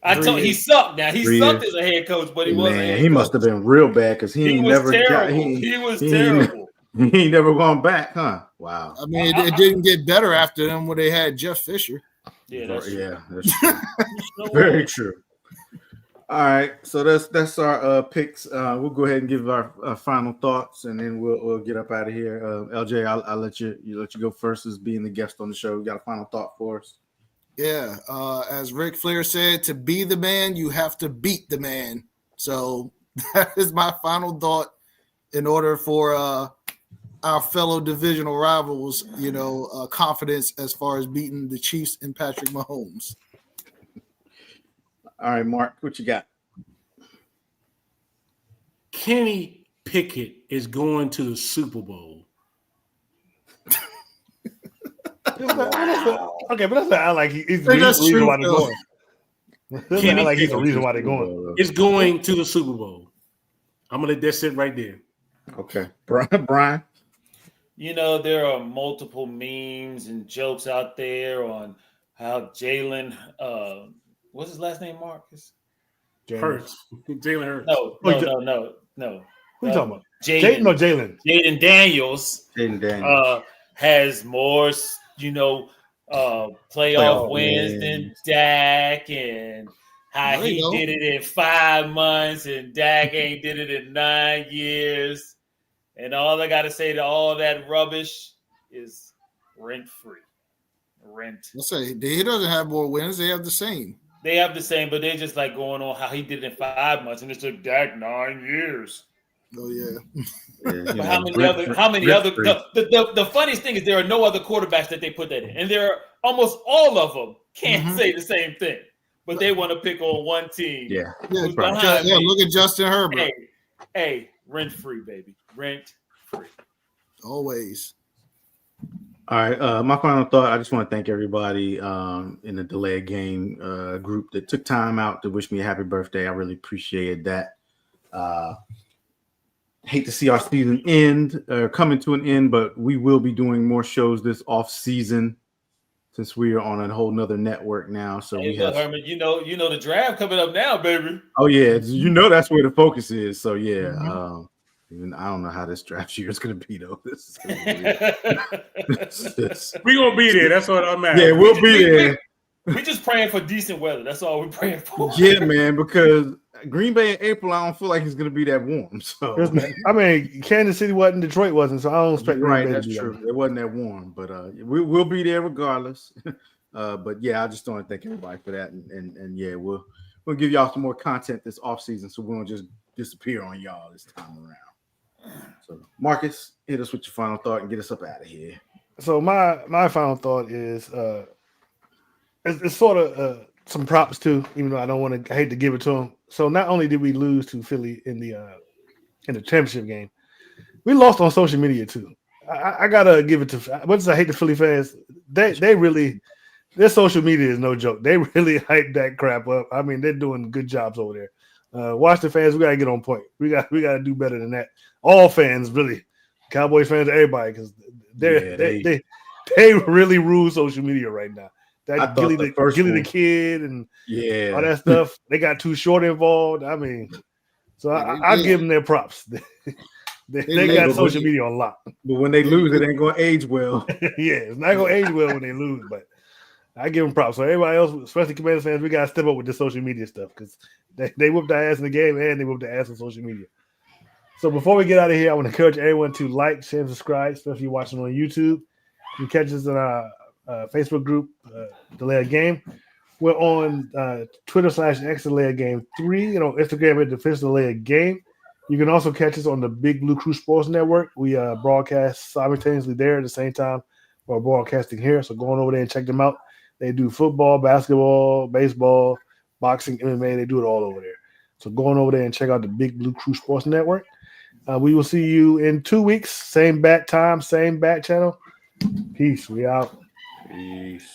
I told he sucked. Now he sucked as a head coach, but he wasn't. Man, he must have been real bad because he was terrible. He ain't never gone back, huh? Wow. I mean, it didn't get better after them when they had Jeff Fisher. Yeah, that's true. Very true. All right, so that's our picks. We'll go ahead and give our final thoughts, and then we'll get up out of here. LJ, I'll let you go first as being the guest on the show. You got a final thought for us? Yeah, as Ric Flair said, to be the man, you have to beat the man. So that is my final thought. In order for our fellow divisional rivals, confidence as far as beating the Chiefs and Patrick Mahomes. All right, Mark, what you got? Kenny Pickett is going to the Super Bowl. Okay, but that's not like he's the reason why they're going. That's not like he's the reason why they're going. It's going to the Super Bowl. I'm gonna let that sit right there. Okay, Brian. There are multiple memes and jokes out there on how Jalen. What's his last name, Marcus? Hurts. Jalen Hurts. No. Who you talking about? Jalen. Jaden Daniels. Has more, playoff wins than Dak, and how he did it in 5 months, and Dak ain't did it in 9 years. And all I got to say to all that rubbish is rent-free. Let's say he doesn't have more wins. They have the same. They have the same, but they're just like going on how he did it in 5 months, and it took Dak 9 years. Oh yeah. But how many other? The funniest thing is there are no other quarterbacks that they put that in, and there are almost all of them can't say the same thing, but they want to pick on one team. Yeah. Look at Justin Herbert. Hey, rent free, baby, rent free. Always. All right, my final thought. I just want to thank everybody in the delayed game group that took time out to wish me a happy birthday. I really appreciated that. Hate to see our season coming to an end, but we will be doing more shows this off season since we are on a whole nother network now. So we have, Herman, the draft coming up now, baby. Oh yeah, that's where the focus is. So yeah, even I don't know how this draft year is going to be though. We're gonna be there. That's what I'm at. Yeah, we'll be there. We're just praying for decent weather. That's all we're praying for. Yeah, man, because Green Bay in April, I don't feel like it's going to be that warm. So I mean, Kansas City wasn't, Detroit wasn't, so I don't expect Green right, Bay that's to be true. that. It wasn't that warm, but we'll be there regardless. But yeah, I just want to thank everybody for that, and yeah, we'll give y'all some more content this off season, so we don't just disappear on y'all this time around. So Marcus, hit us with your final thought and get us up out of here. So my final thought is it's sort of some props too, even though I hate to give it to them. So not only did we lose to Philly in the championship game, we lost on social media too. I gotta give it to I hate the Philly fans. They really, their social media is no joke. They really hype that crap up. I mean, they're doing good jobs over there. Washington fans, we gotta get on point. We gotta do better than that. All fans, really, Cowboys fans, everybody, because they really rule social media right now. That Gilly the Kid and all that stuff. They got Too Short involved. I mean, so I give them their props. They got social media on lock. But when they lose, it ain't going to age well. Yeah, it's not going to age well when they lose, but I give them props. So everybody else, especially Commanders fans, we got to step up with the social media stuff because they whooped our ass in the game and they whooped their ass on social media. So before we get out of here, I want to encourage everyone to like, share, and subscribe, especially if you're watching on YouTube. You can catch us in our Facebook group, Delay a Game. We're on Twitter /X Delay a Game 3 and on Instagram at Defense Delay a Game. You can also catch us on the Big Blue Crew Sports Network. We broadcast simultaneously there at the same time we're broadcasting here. So go on over there and check them out. They do football, basketball, baseball, boxing, MMA. They do it all over there. So go on over there and check out the Big Blue Crew Sports Network. We will see you in 2 weeks. Same bat time, same bat channel. Peace. We out. Peace.